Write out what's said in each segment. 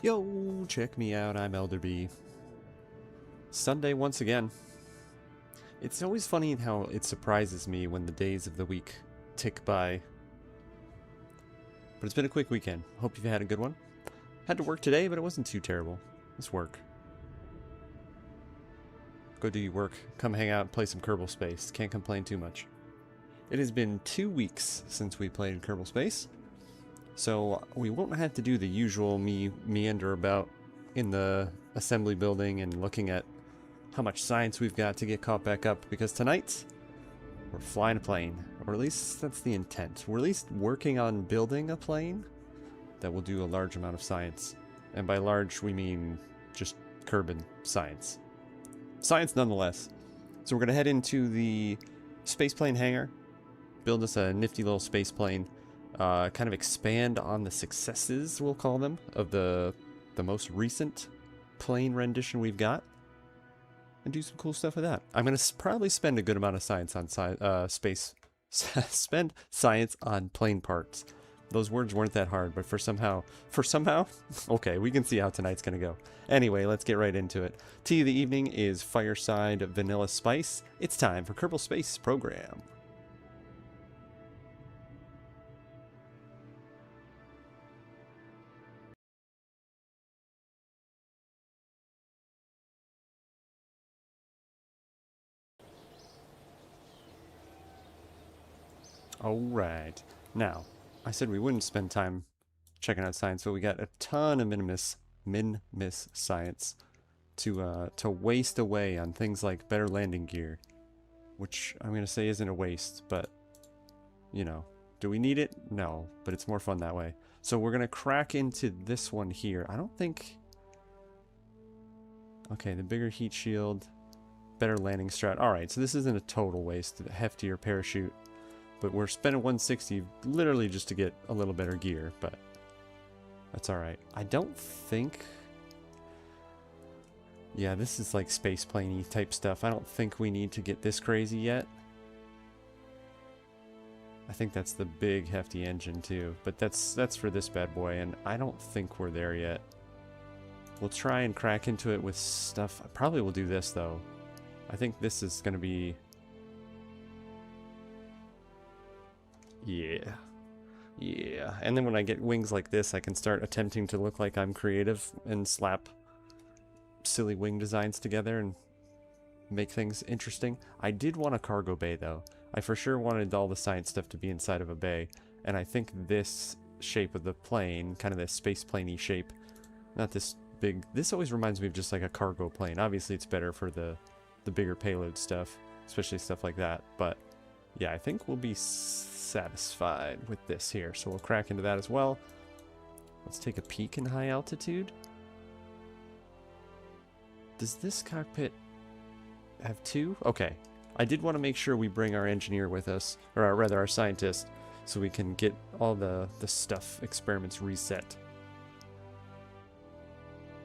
Yo, check me out, I'm Elderby. Sunday once again. It's always funny how it surprises me when the days of the week tick by. But it's been a quick weekend. Hope you've had a good one. Had to work today, but it wasn't too terrible. It's work. Go do your work, come hang out, play some Kerbal Space. Can't complain too much. It has been 2 weeks since we played Kerbal Space. So we won't have to do the usual meander about in the assembly building and looking at how much science we've got to get caught back up, because tonight we're flying a plane, or at least that's the intent. We're at least working on building a plane that will do a large amount of science. And by large we mean just Kerbin science. Science nonetheless. So we're going to head into the space plane hangar, build us a nifty little space plane. Kind of expand on the successes, we'll call them, of the most recent plane rendition we've got, and do some cool stuff with that. I'm going to probably spend a good amount of science on spend science on plane parts. Those words weren't that hard, but for somehow, okay, we can see how tonight's going to go. Anyway, let's get right into it. Tea of the evening is Fireside Vanilla Spice. It's time for Kerbal Space Program. Alright, now, I said we wouldn't spend time checking out science, but we got a ton of min-miss science to waste away on things like better landing gear, which I'm going to say isn't a waste, but, you know, do we need it? No, but it's more fun that way. So we're going to crack into this one here. I don't think... Okay, the bigger heat shield, better landing strat. Alright, so this isn't a total waste, a heftier parachute. But we're spending 160 literally just to get a little better gear, but that's alright. I don't think... Yeah, this is like space plane-y type stuff. I don't think we need to get this crazy yet. I think that's the big hefty engine too, but that's for this bad boy, and I don't think we're there yet. We'll try and crack into it with stuff. I probably will do this though. I think this is going to be... Yeah, and then when I get wings like this, I can start attempting to look like I'm creative and slap silly wing designs together and make things interesting. I did want a cargo bay though. I for sure wanted all the science stuff to be inside of a bay, and I think this shape of the plane, kind of this space plane-y shape, not this big, this always reminds me of just like a cargo plane. Obviously it's better for the bigger payload stuff, especially stuff like that, but yeah, I think we'll be satisfied with this here, so we'll crack into that as well. Let's take a peek in high altitude. Does this cockpit have two? Okay, I did want to make sure we bring our engineer with us, or rather our scientist, so we can get all the stuff experiments reset.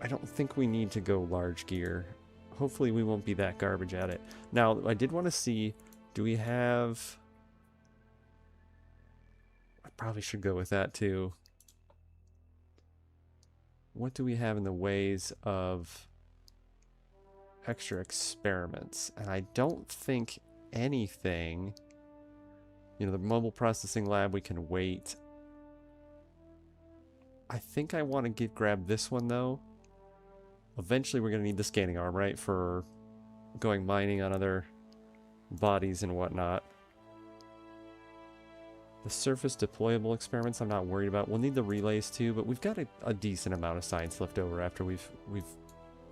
I don't think we need to go large gear. Hopefully we won't be that garbage at it. Now, I did want to see, do we have... I probably should go with that too. What do we have in the ways of extra experiments? And I don't think anything. You know, the mobile processing lab, we can wait. I think I want to grab this one though. Eventually we're going to need the scanning arm, right? For going mining on other bodies and whatnot. The surface deployable experiments I'm not worried about. We'll need the relays too, but we've got a decent amount of science left over after we've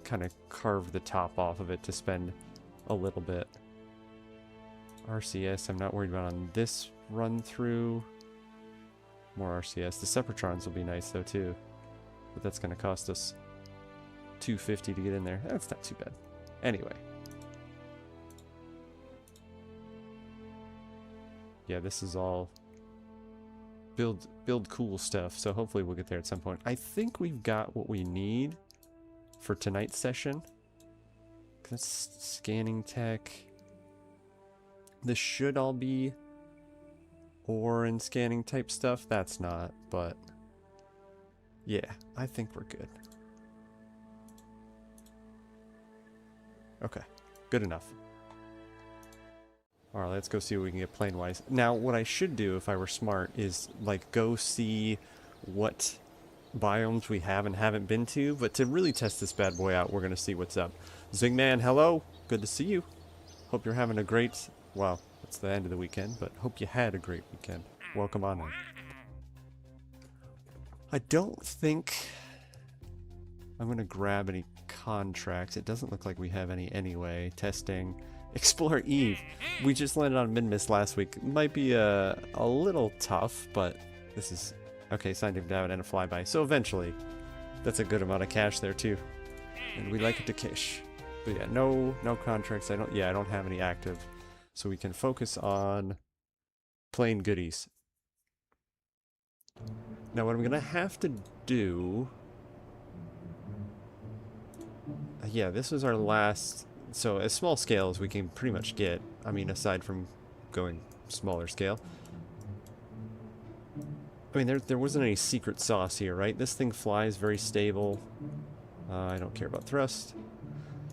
kind of carved the top off of it to spend a little bit. RCS I'm not worried about on this run through. More RCS. The Separatrons will be nice though too, but that's going to cost us $250 to get in there. That's not too bad. Anyway. Yeah, this is all build cool stuff, so hopefully we'll get there at some point. I think we've got what we need for tonight's session. That's scanning tech. This should all be ore and scanning type stuff. That's not, but yeah, I think we're good. Okay, good enough. Alright, let's go see what we can get plane-wise. Now, what I should do if I were smart is, like, go see what biomes we have and haven't been to, but to really test this bad boy out, we're going to see what's up. Zingman, hello! Good to see you. Hope you're having a great... well, it's the end of the weekend, but hope you had a great weekend. Welcome on in. I don't think I'm going to grab any contracts. It doesn't look like we have any anyway. Testing. Explore Eve. We just landed on Minmus last week. Might be a little tough, but this is... okay, scientific dive and a flyby. So eventually, that's a good amount of cash there too. And we like it to cash. But yeah, no contracts. I don't have any active. So we can focus on plain goodies. Now what I'm gonna have to do... yeah, this was our last... so as small scale as we can pretty much get. I mean, aside from going smaller scale. I mean, there wasn't any secret sauce here, right? This thing flies very stable. I don't care about thrust.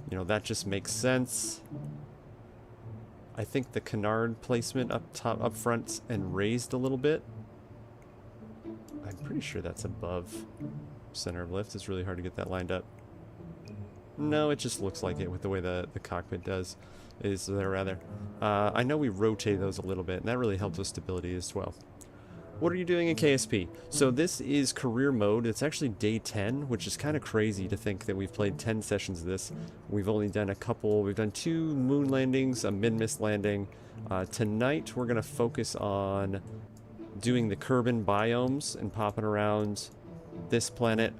You know, that just makes sense. I think the canard placement up top, up front, and raised a little bit. I'm pretty sure that's above center of lift. It's really hard to get that lined up. No, it just looks like it with the way the cockpit is there rather. I know we rotate those a little bit, and that really helps with stability as well. What are you doing in KSP? So this is career mode. It's actually day 10, which is kind of crazy to think that we've played 10 sessions of this. We've only done a couple. We've done 2 moon landings, a Minmus landing. Tonight we're going to focus on doing the Kerbin biomes and popping around this planet.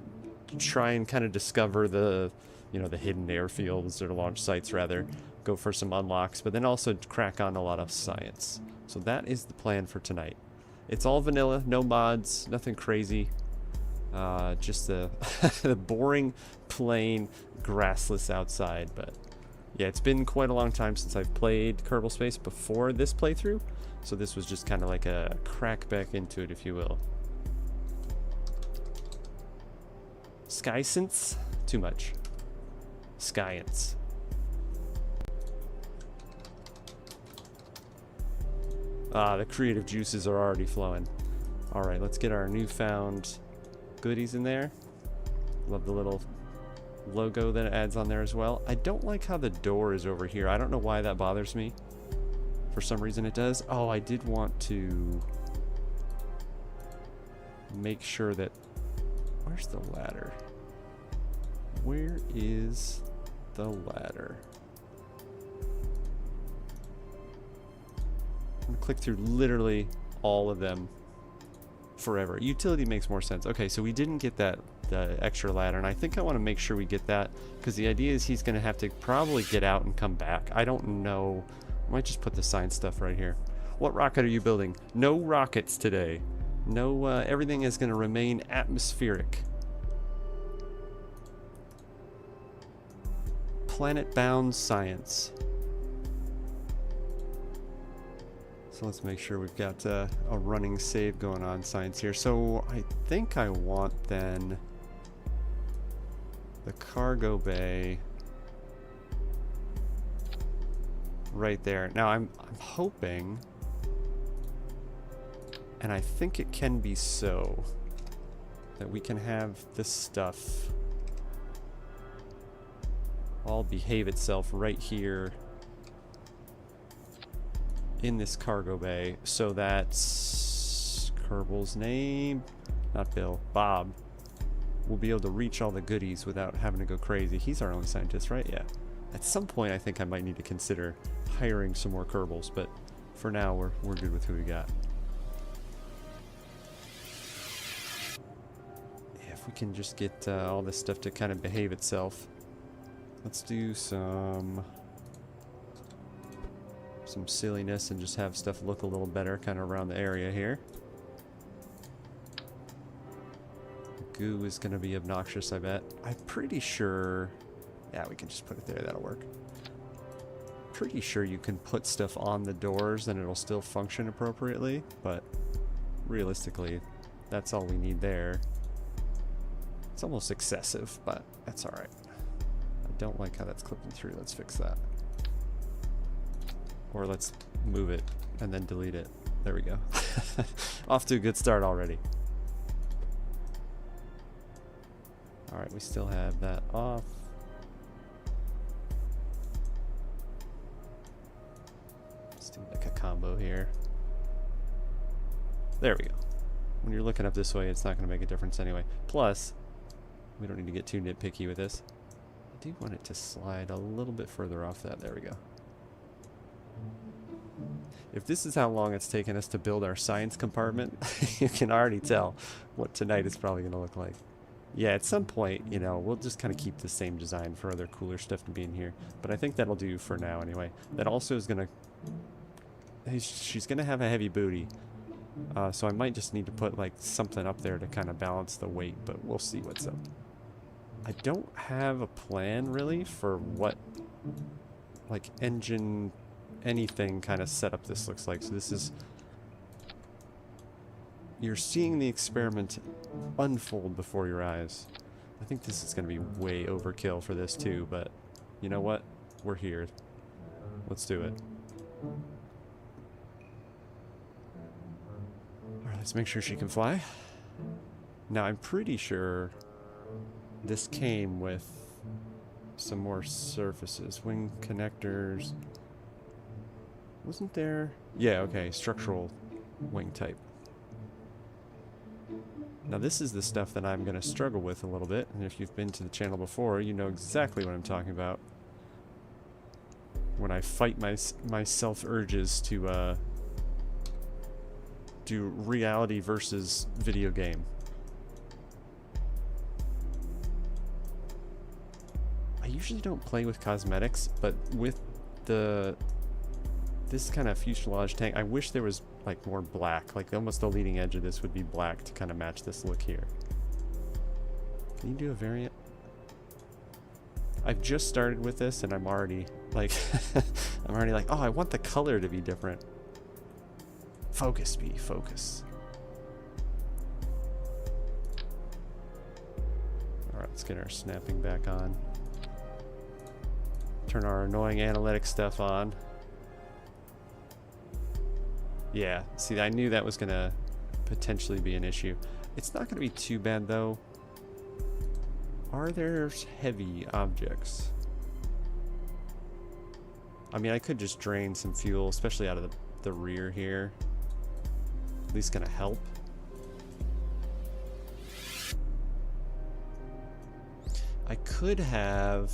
Try and kind of discover the, you know, the hidden airfields or launch sites rather. Go for some unlocks, but then also crack on a lot of science. So that is the plan for tonight. It's all vanilla, no mods, nothing crazy. Just the the boring, plain, grassless outside. But yeah, it's been quite a long time since I've played Kerbal Space before this playthrough. So this was just kind of like a crack back into it, if you will. Science? Too much. Science. Ah, the creative juices are already flowing. Alright, let's get our newfound goodies in there. Love the little logo that it adds on there as well. I don't like how the door is over here. I don't know why that bothers me. For some reason it does. Oh, I did want to make sure that... where's the ladder? Where is the ladder? Click through literally all of them forever. Utility makes more sense. Okay, so we didn't get the extra ladder, and I think I want to make sure we get that, because the idea is he's going to have to probably get out and come back. I don't know. I might just put the science stuff right here. What rocket are you building? No rockets today. No, everything is going to remain atmospheric. Planet-bound science. So let's make sure we've got a running save going on science here. So I think I want then the cargo bay right there. Now I'm hoping, and I think it can be so, that we can have this stuff all behave itself right here in this cargo bay, so that Kerbal's name, not Bill, Bob, will be able to reach all the goodies without having to go crazy. He's our only scientist, right? Yeah. At some point I think I might need to consider hiring some more Kerbals, but for now we're good with who we got. Yeah, if we can just get all this stuff to kind of behave itself. Let's do some silliness and just have stuff look a little better kind of around the area here. Goo is going to be obnoxious, I bet. I'm pretty sure... yeah, we can just put it there. That'll work. Pretty sure you can put stuff on the doors and it'll still function appropriately, but realistically, that's all we need there. It's almost excessive, but that's alright. don't like how that's clipping through. Let's fix that. Or let's move it and then delete it. There we go. Off to a good start already. Alright, we still have that off. Let's do like a combo here. There we go. When you're looking up this way, it's not going to make a difference anyway. Plus, we don't need to get too nitpicky with this. I do want it to slide a little bit further off that. There we go. If this is how long it's taken us to build our science compartment, you can already tell what tonight is probably going to look like. Yeah, at some point, you know, we'll just kind of keep the same design for other cooler stuff to be in here. But I think that'll do for now anyway. That also is going to... She's going to have a heavy booty. So I might just need to put like something up there to kind of balance the weight, but we'll see what's up. I don't have a plan really for what like engine anything kind of setup this looks like. So this is, you're seeing the experiment unfold before your eyes. I think this is going to be way overkill for this too, but you know what? We're here. Let's do it. Alright, let's make sure she can fly. Now I'm pretty sure this came with some more surfaces. Wing connectors. Wasn't there? Yeah, okay. Structural wing type. Now this is the stuff that I'm going to struggle with a little bit. And if you've been to the channel before, you know exactly what I'm talking about. When I fight my self-urges to do reality versus video game. I usually don't play with cosmetics, but with this kind of fuselage tank, I wish there was like more black. Like almost the leading edge of this would be black to kind of match this look here. Can you do a variant? I've just started with this and I'm already like oh, I want the color to be different. Focus, B, focus. Alright, let's get our snapping back on. Turn our annoying analytic stuff on. Yeah, see, I knew that was going to potentially be an issue. It's not going to be too bad, though. Are there heavy objects? I mean, I could just drain some fuel, especially out of the rear here. At least going to help. I could have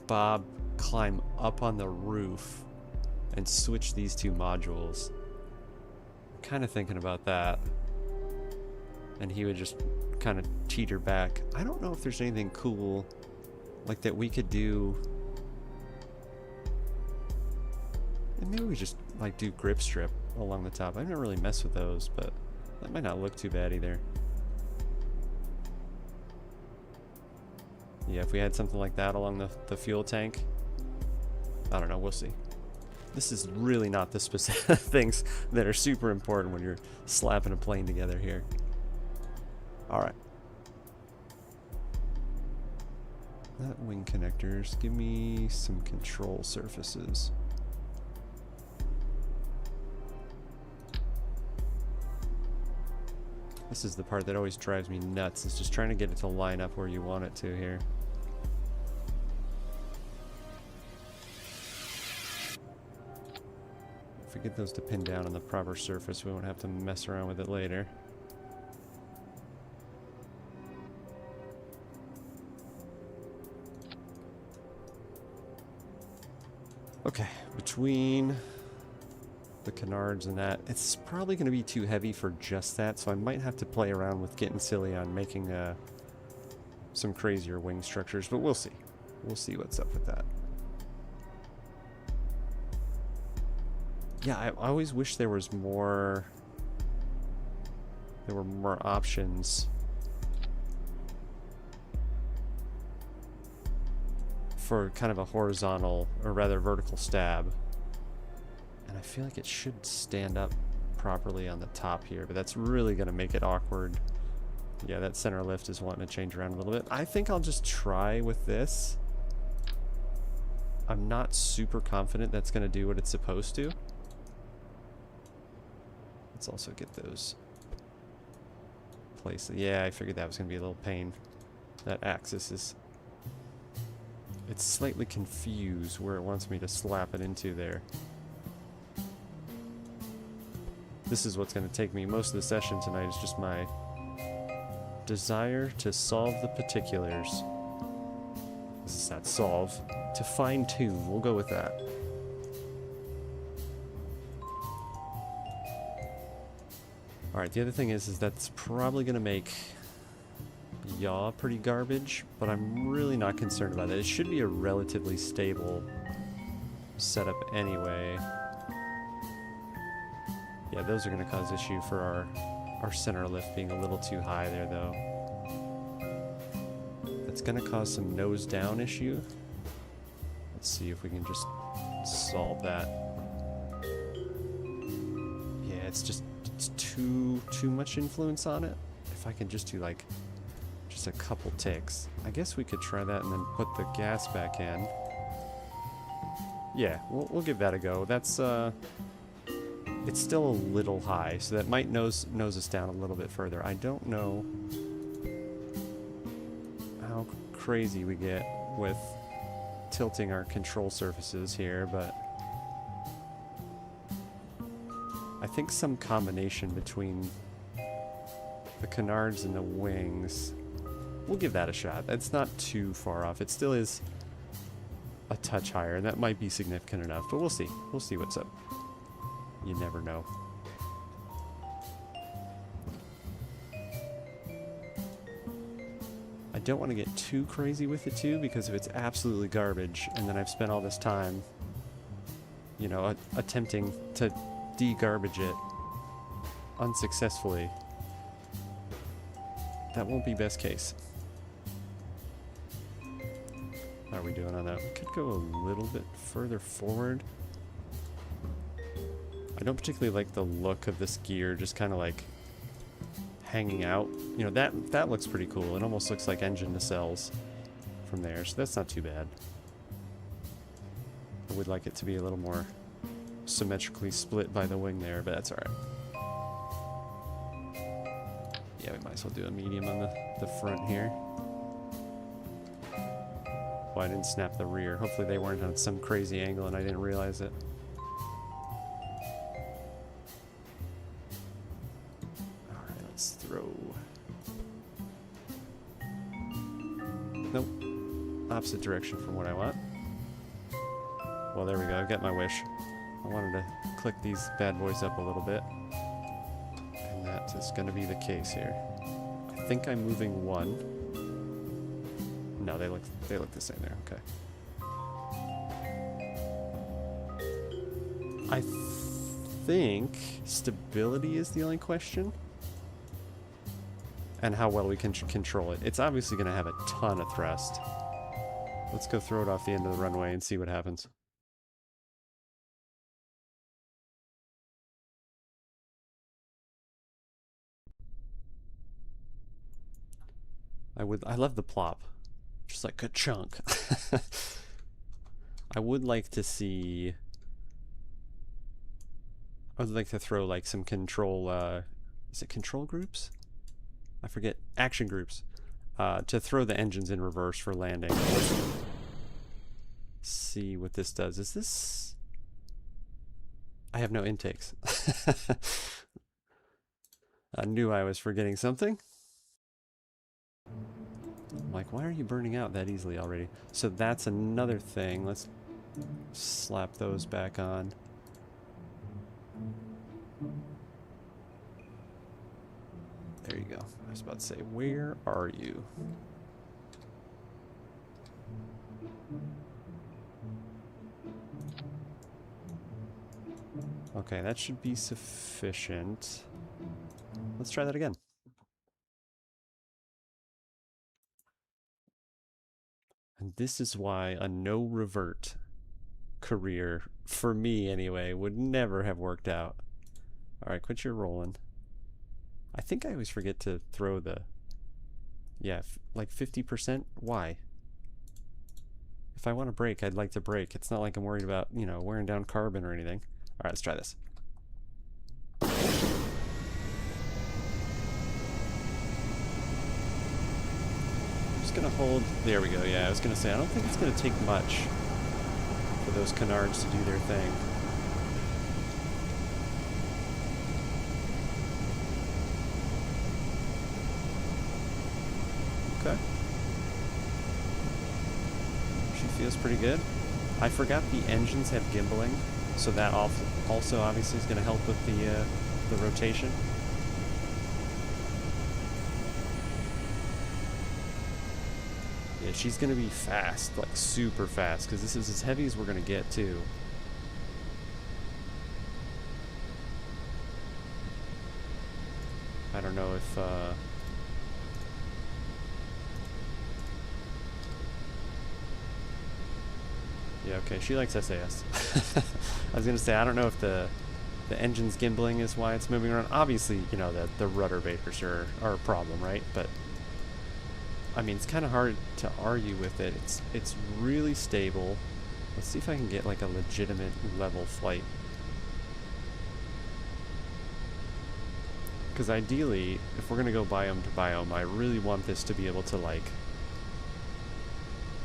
Bob climb up on the roof and switch these two modules. I'm kind of thinking about that. And he would just kind of teeter back. I don't know if there's anything cool like that we could do. And maybe we just like do grip strip along the top. I've never really messed with those, but that might not look too bad either. Yeah, if we had something like that along the fuel tank, I don't know, we'll see. This is really not the specific things that are super important when you're slapping a plane together here. Alright. That wing connectors, give me some control surfaces. This is the part that always drives me nuts, is just trying to get it to line up where you want it to here. If we get those to pin down on the proper surface, we won't have to mess around with it later. Okay, between the canards and that, it's probably going to be too heavy for just that, so I might have to play around with getting silly on making some crazier wing structures, but we'll see. We'll see what's up with that. Yeah, I always wish there was more... There were more options for kind of a horizontal, or rather vertical stab. And I feel like it should stand up properly on the top here, but that's really going to make it awkward Yeah, that center lift is wanting to change around a little bit. I think I'll just try with this. I'm not super confident that's going to do what it's supposed to. Let's also get those places. Yeah, I figured that was going to be a little pain. That axis is... It's slightly confused where it wants me to slap it into there. This is what's going to take me most of the session tonight, is just my desire to solve the particulars. This is not solve. To fine-tune. We'll go with that. Alright, the other thing is that's probably going to make yaw pretty garbage, but I'm really not concerned about that. It should be a relatively stable setup anyway. Yeah, those are going to cause issue for our center lift being a little too high there, though. That's going to cause some nose down issue. Let's see if we can just solve that. Yeah, it's too much influence on it. If I can just do like just a couple ticks. I guess we could try that and then put the gas back in. Yeah, we'll give that a go. That's it's still a little high, so that might nose us down a little bit further. I don't know how crazy we get with tilting our control surfaces here, but I think some combination between the canards and the wings, we'll give that a shot. That's not too far off. It still is a touch higher, and that might be significant enough, but we'll see. We'll see what's up. You never know. I don't want to get too crazy with it too, because if it's absolutely garbage and then I've spent all this time, you know, attempting to de-garbage it unsuccessfully, that won't be best case. How are we doing on that? We could go a little bit further forward. I don't particularly like the look of this gear just kind of like hanging out. You know, that looks pretty cool. It almost looks like engine nacelles from there, so that's not too bad. I would like it to be a little more symmetrically split by the wing there, but that's alright. Yeah, we might as well do a medium on the front here. Oh, I didn't snap the rear. Hopefully they weren't on some crazy angle and I didn't realize it. Throw. Nope. Opposite direction from what I want. Well, there we go. I got my wish. I wanted to click these bad boys up a little bit. And that is going to be the case here. I think I'm moving one. No, they look the same there. Okay. I think stability is the only question. And how well we can control it. It's obviously going to have a ton of thrust. Let's go throw it off the end of the runway and see what happens. I love the plop. Just like a chunk. I would like to see... I would like to throw like some control, is it control groups? I forget, action groups, to throw the engines in reverse for landing. See what this does. Is this... I have no intakes. I knew I was forgetting something. I'm like, why are you burning out that easily already? So that's another thing. Let's slap those back on. There you go. I was about to say, where are you? Okay, that should be sufficient. Let's try that again. And this is why a no revert career, for me anyway, would never have worked out. Alright, quit your rolling. I think I always forget to throw the Yeah, like 50%? Why? If I want to brake, I'd like to brake. It's not like I'm worried about, you know, wearing down Kerbin or anything. Alright, let's try this. I'm just gonna hold... There we go, yeah, I was gonna say, I don't think it's gonna take much for those canards to do their thing. Okay. She feels pretty good. I forgot the engines have gimbaling, so that also obviously is going to help with the rotation. Yeah, she's going to be fast, like super fast, because this is as heavy as we're going to get too. I don't know if yeah, okay, she likes SAS. I was gonna say, I don't know if the engine's gimbaling is why it's moving around. Obviously, you know, the rudder vapors are a problem, right? But I mean, it's kind of hard to argue with it. It's really stable. Let's see if I can get like a legitimate level flight. Because ideally, if we're gonna go biome to biome, I really want this to be able to like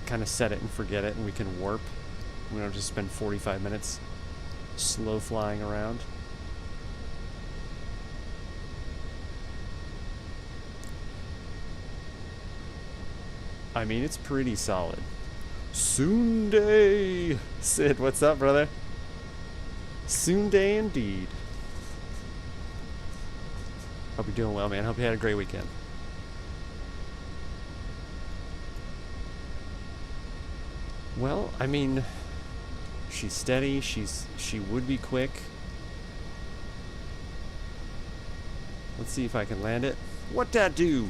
kind of set it and forget it, and we can warp. We don't just spend 45 minutes slow flying around. I mean, it's pretty solid. Soonday! Sid, what's up, brother? Soonday indeed. Hope you're doing well, man. Hope you had a great weekend. Well, I mean, she's steady. She would be quick. Let's see if I can land it. What that do?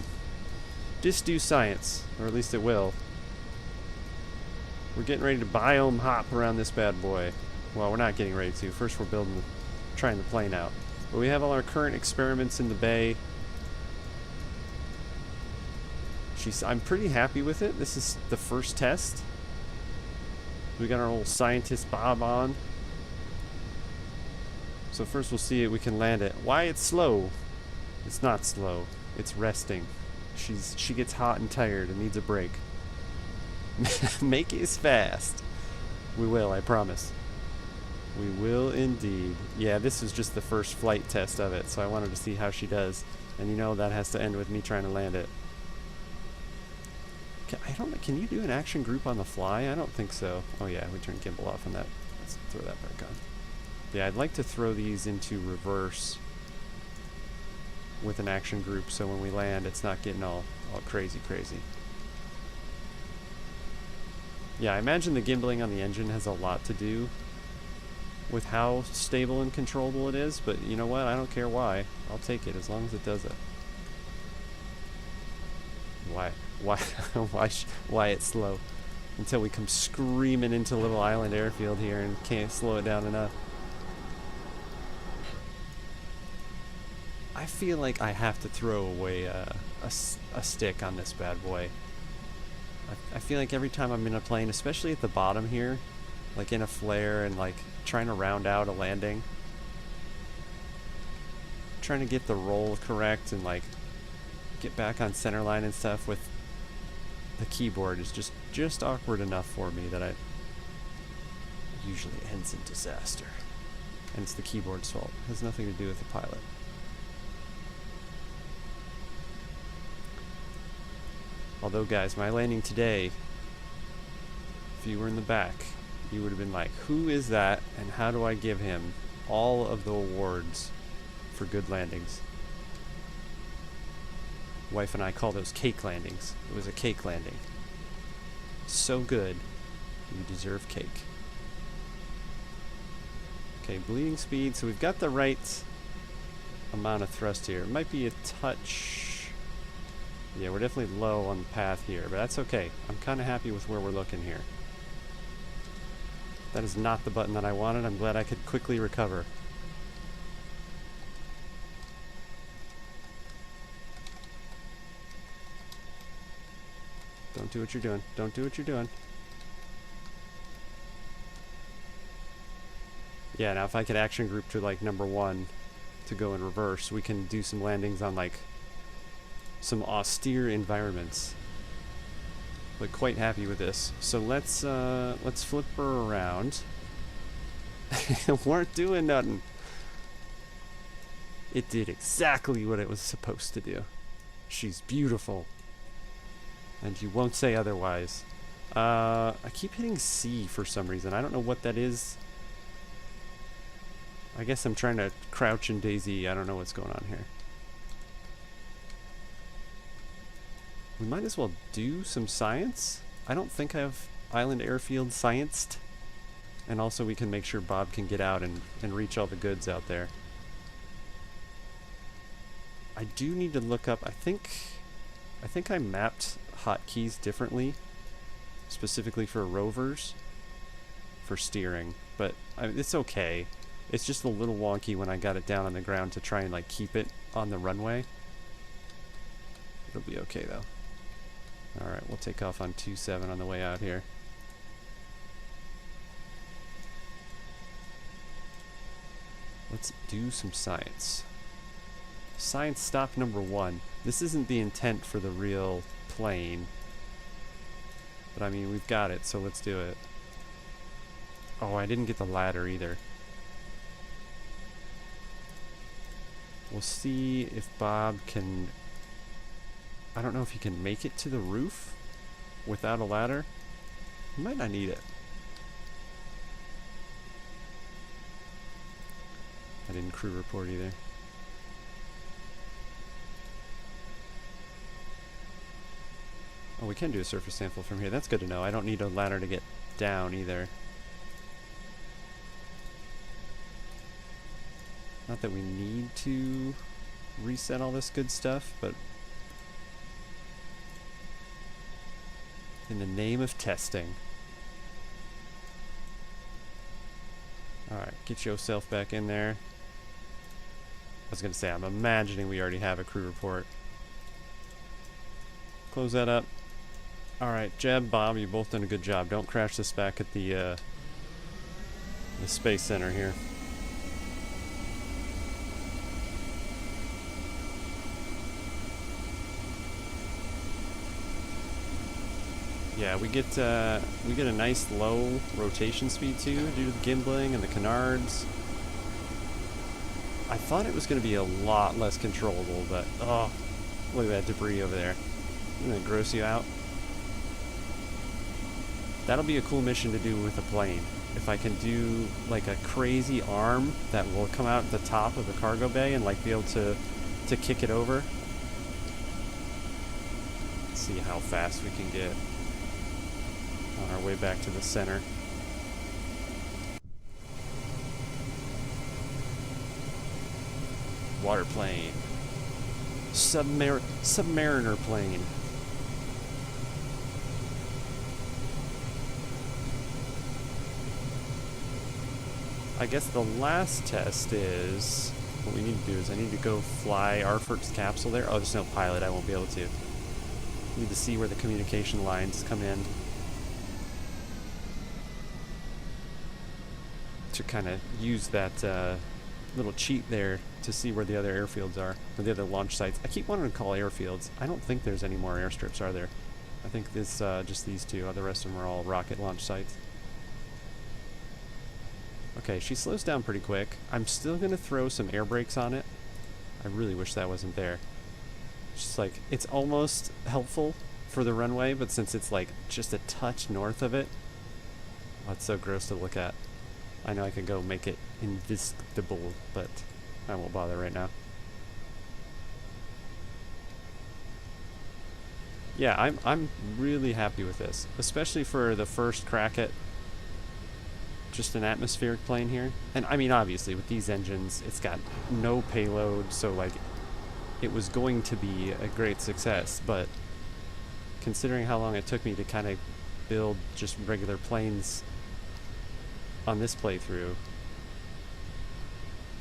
Just do science, or at least it will. We're getting ready to biome hop around this bad boy. Well, we're not getting ready to. First, we're trying the plane out. But we have all our current experiments in the bay. I'm pretty happy with it. This is the first test. We got our old scientist Bob on. So first we'll see if we can land it. Why it's slow? It's not slow. It's resting. She gets hot and tired and needs a break. Make it fast. We will, I promise. We will indeed. Yeah, this is just the first flight test of it, so I wanted to see how she does. And you know that has to end with me trying to land it. Can you do an action group on the fly? I don't think so. Oh yeah, we turned gimbal off on that. Let's throw that back on. Yeah, I'd like to throw these into reverse with an action group, so when we land, it's not getting all crazy. Yeah, I imagine the gimbaling on the engine has a lot to do with how stable and controllable it is, but you know what? I don't care why. I'll take it as long as it does it. Why it's slow? Until we come screaming into little Island Airfield here and can't slow it down enough. I feel like I have to throw away a stick on this bad boy. I feel like every time I'm in a plane, especially at the bottom here, like in a flare and like trying to round out a landing, trying to get the roll correct and like get back on center line and stuff with the keyboard is just awkward enough for me that it usually ends in disaster. And it's the keyboard's fault. It has nothing to do with the pilot. Although, guys, my landing today, if you were in the back, you would have been like, who is that and how do I give him all of the awards for good landings? Wife and I call those cake landings. It was a cake landing. So good, you deserve cake. Okay, bleeding speed. So we've got the right amount of thrust here. It might be a touch... Yeah, we're definitely low on the path here, but that's okay. I'm kind of happy with where we're looking here. That is not the button that I wanted. I'm glad I could quickly recover. Don't do what you're doing. Don't do what you're doing. Yeah, now if I could action group to like number 1 to go in reverse, we can do some landings on like some austere environments. But quite happy with this. So let's flip her around. Weren't doing nothing. It did exactly what it was supposed to do. She's beautiful. And you won't say otherwise. I keep hitting C for some reason. I don't know what that is. I guess I'm trying to crouch and daisy. I don't know what's going on here. We might as well do some science. I don't think I have Island Airfield scienced. And also we can make sure Bob can get out and reach all the goods out there. I do need to look up, I think I mapped hotkeys differently, specifically for rovers, for steering, but it's okay. It's just a little wonky when I got it down on the ground to try and like keep it on the runway. It'll be okay though. Alright, we'll take off on 27 on the way out here. Let's do some science. Science stop number 1. This isn't the intent for the real plane. But I mean, we've got it, so let's do it. Oh, I didn't get the ladder either. We'll see if Bob can... I don't know if he can make it to the roof without a ladder. He might not need it. I didn't crew report either. Oh, we can do a surface sample from here. That's good to know. I don't need a ladder to get down either. Not that we need to reset all this good stuff, but in the name of testing. Alright, get yourself back in there. I was going to say, I'm imagining we already have a crew report. Close that up. Alright, Jeb, Bob, you've both done a good job. Don't crash this back at the Space Center here. Yeah, we get a nice low rotation speed too due to the gimbling and the canards. I thought it was going to be a lot less controllable, but oh, look at that debris over there. Isn't that gross you out? That'll be a cool mission to do with a plane. If I can do like a crazy arm that will come out at the top of the cargo bay and like be able to kick it over. Let's see how fast we can get on our way back to the center. Water plane. Submariner plane. I guess the last test is... what we need to do is I need to go fly Arfurt's capsule there. Oh, there's no pilot. I won't be able to. I need to see where the communication lines come in. To kind of use that little cheat there to see where the other airfields are, or the other launch sites. I keep wanting to call airfields. I don't think there's any more airstrips, are there? I think this just these two. The rest of them are all rocket launch sites. Okay, she slows down pretty quick. I'm still going to throw some air brakes on it. I really wish that wasn't there. It's just like, it's almost helpful for the runway, but since it's like just a touch north of it, oh, it's so gross to look at. I know I could go make it invisible, but I won't bother right now. Yeah, I'm really happy with this, especially for the first crack at just an atmospheric plane here. And I mean, obviously with these engines, it's got no payload, so like it was going to be a great success, but considering how long it took me to kind of build just regular planes on this playthrough,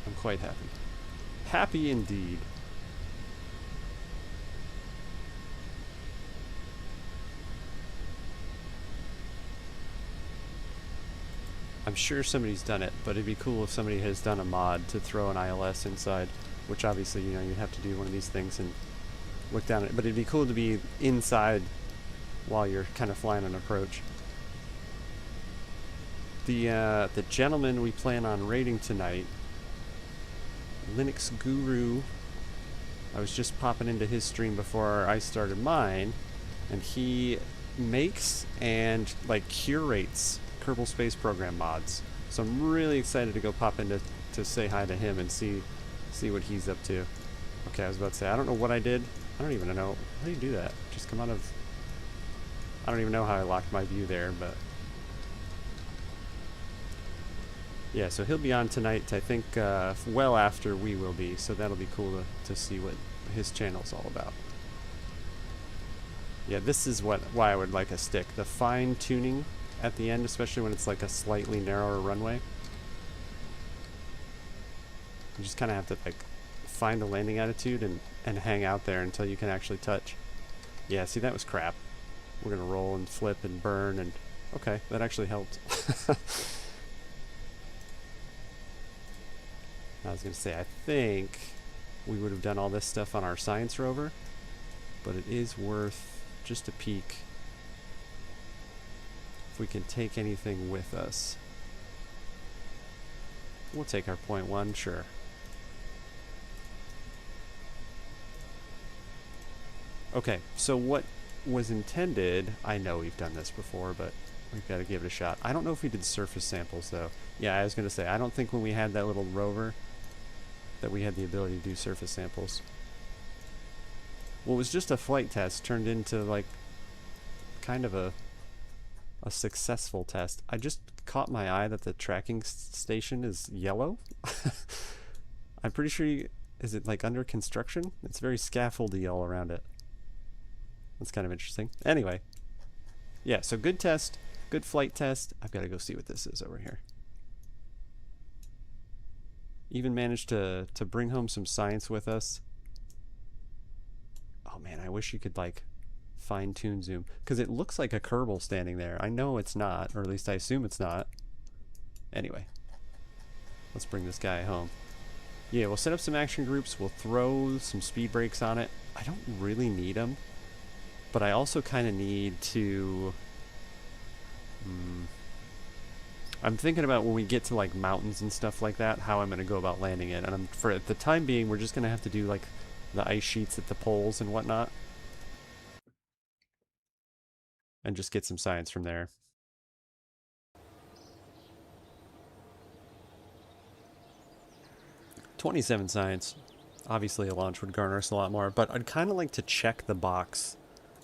I'm quite happy. Happy indeed. I'm sure somebody's done it, but it'd be cool if somebody has done a mod to throw an ILS inside, which obviously, you know, you'd have to do one of these things and look down at it, but it'd be cool to be inside while you're kind of flying an approach. The gentleman we plan on raiding tonight, Linux Guru, I was just popping into his stream before I started mine, and he makes and like curates Kerbal Space Program mods. So I'm really excited to go pop in to say hi to him and see what he's up to. Okay, I was about to say, I don't know what I did. I don't even know. How do you do that? Just come out of... I don't even know how I locked my view there, but... Yeah, so he'll be on tonight, I think, well after we will be, so that'll be cool to see what his channel's all about. Yeah, this is why I would like a stick. The fine-tuning at the end, especially when it's like a slightly narrower runway. You just kind of have to, like, find a landing attitude and hang out there until you can actually touch. Yeah, see, that was crap. We're going to roll and flip and burn and... Okay, that actually helped. I was going to say, I think we would have done all this stuff on our science rover, but it is worth just a peek if we can take anything with us. We'll take our .1, sure. Okay, so what was intended, I know we've done this before, but we've got to give it a shot. I don't know if we did surface samples, though. Yeah, I was going to say, I don't think when we had that little rover that we had the ability to do surface samples. What was just a flight test turned into, like, kind of a successful test. I just caught my eye that the tracking station is yellow. I'm pretty sure is it, like, under construction? It's very scaffoldy all around it. That's kind of interesting. Anyway. Yeah, so good test. Good flight test. I've got to go see what this is over here. Even managed to bring home some science with us. Oh man, I wish you could like fine-tune zoom, because it looks like a Kerbal standing there. I know it's not, or at least I assume it's not. Anyway, let's bring this guy home. Yeah, we'll set up some action groups. We'll throw some speed brakes on it. I don't really need them, but I also kind of need to... I'm thinking about when we get to like mountains and stuff like that, how I'm going to go about landing it. And for at the time being, we're just going to have to do like the ice sheets at the poles and whatnot. And just get some science from there. $27 science. Obviously a launch would garner us a lot more, but I'd kind of like to check the box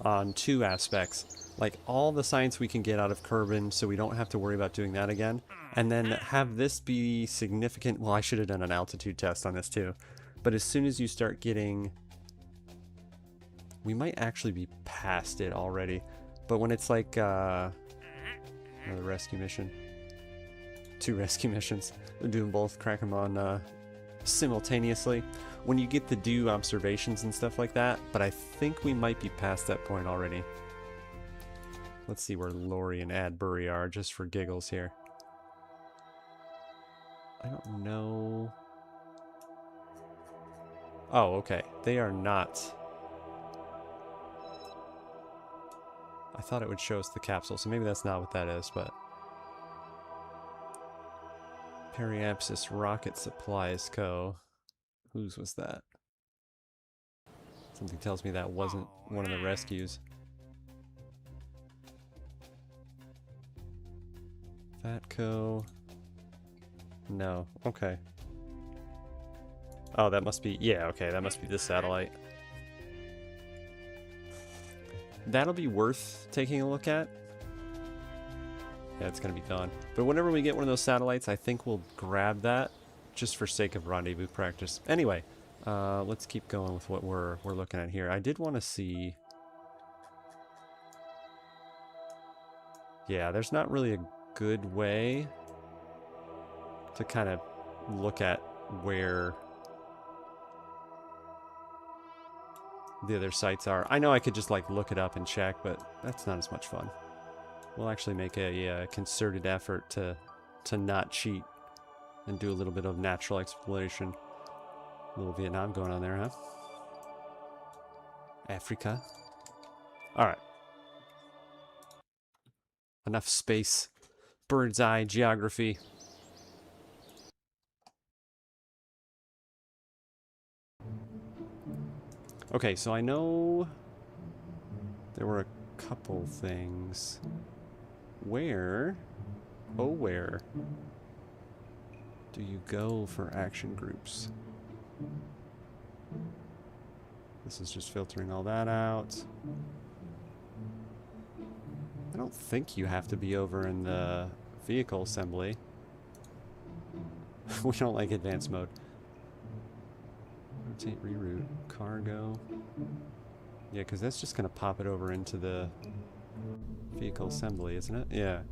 on two aspects. Like all the science we can get out of Kerbin, so we don't have to worry about doing that again. And then have this be significant. Well, I should have done an altitude test on this too. But as soon as you start getting... We might actually be past it already. But when it's like another rescue mission. 2 rescue missions. We'll do them both, crack them on simultaneously. When you get to do observations and stuff like that. But I think we might be past that point already. Let's see where Lori and Adbury are, just for giggles here. I don't know. Oh, okay. They are not. I thought it would show us the capsule, so maybe that's not what that is, but... Periapsis Rocket Supplies Co. Whose was that? Something tells me that wasn't one of the rescues. Fatco. No. Okay. Oh, that must be... Yeah, okay, that must be this satellite. That'll be worth taking a look at. Yeah, it's gonna be gone. But whenever we get one of those satellites, I think we'll grab that just for sake of rendezvous practice. Anyway, let's keep going with what we're looking at here. I did want to see... Yeah, there's not really a good way to kind of look at where the other sites are. I know I could just like look it up and check, but that's not as much fun. We'll actually make a concerted effort to to not cheat and do a little bit of natural exploration. A little Vietnam going on there, huh? Africa. Alright. Enough space. Bird's eye geography. Okay, so I know there were a couple things. Where, oh where, do you go for action groups? This is just filtering all that out. I don't think you have to be over in the vehicle assembly. We don't like advanced mode. Rotate, reroute, cargo. Yeah, because that's just going to pop it over into the vehicle assembly, isn't it? Yeah.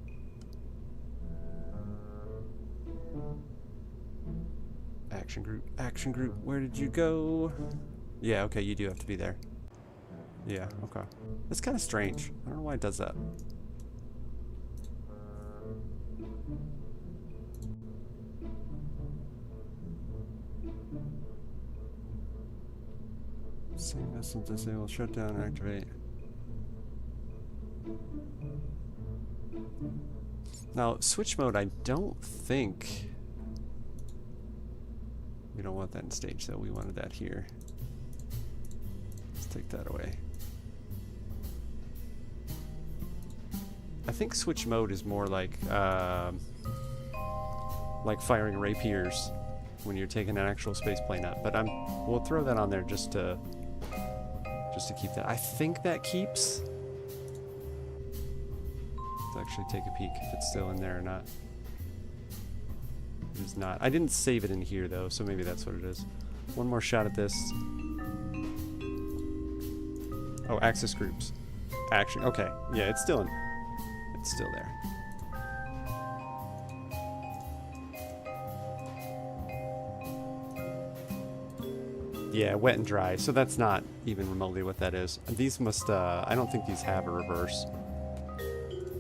Action group, where did you go? Yeah, okay, you do have to be there. Yeah, okay. That's kind of strange. I don't know why it does that. Same message disable, shut down, activate. Now, switch mode, I don't think... We don't want that in stage, though. We wanted that here. Let's take that away. I think switch mode is more like firing rapiers when you're taking an actual space plane up. But we'll throw that on there just to keep that. I think that keeps. Let's actually take a peek if it's still in there or not. It is not. I didn't save it in here though, so maybe that's what it is. One more shot at this. Oh, access groups. Action. Okay. Yeah, it's still in. It's still there. Yeah, wet and dry. So that's not even remotely what that is. These must, I don't think these have a reverse.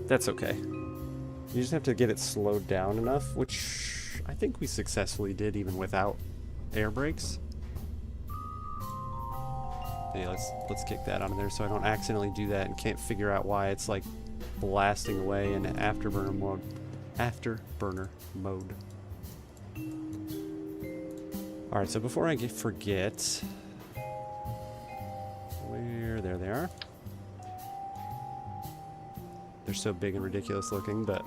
That's okay. You just have to get it slowed down enough, which I think we successfully did even without air brakes. Yeah, let's kick that out of there so I don't accidentally do that and can't figure out why it's like blasting away in afterburner mode. Afterburner mode. Alright, so before I forget, there they are. They're so big and ridiculous looking, but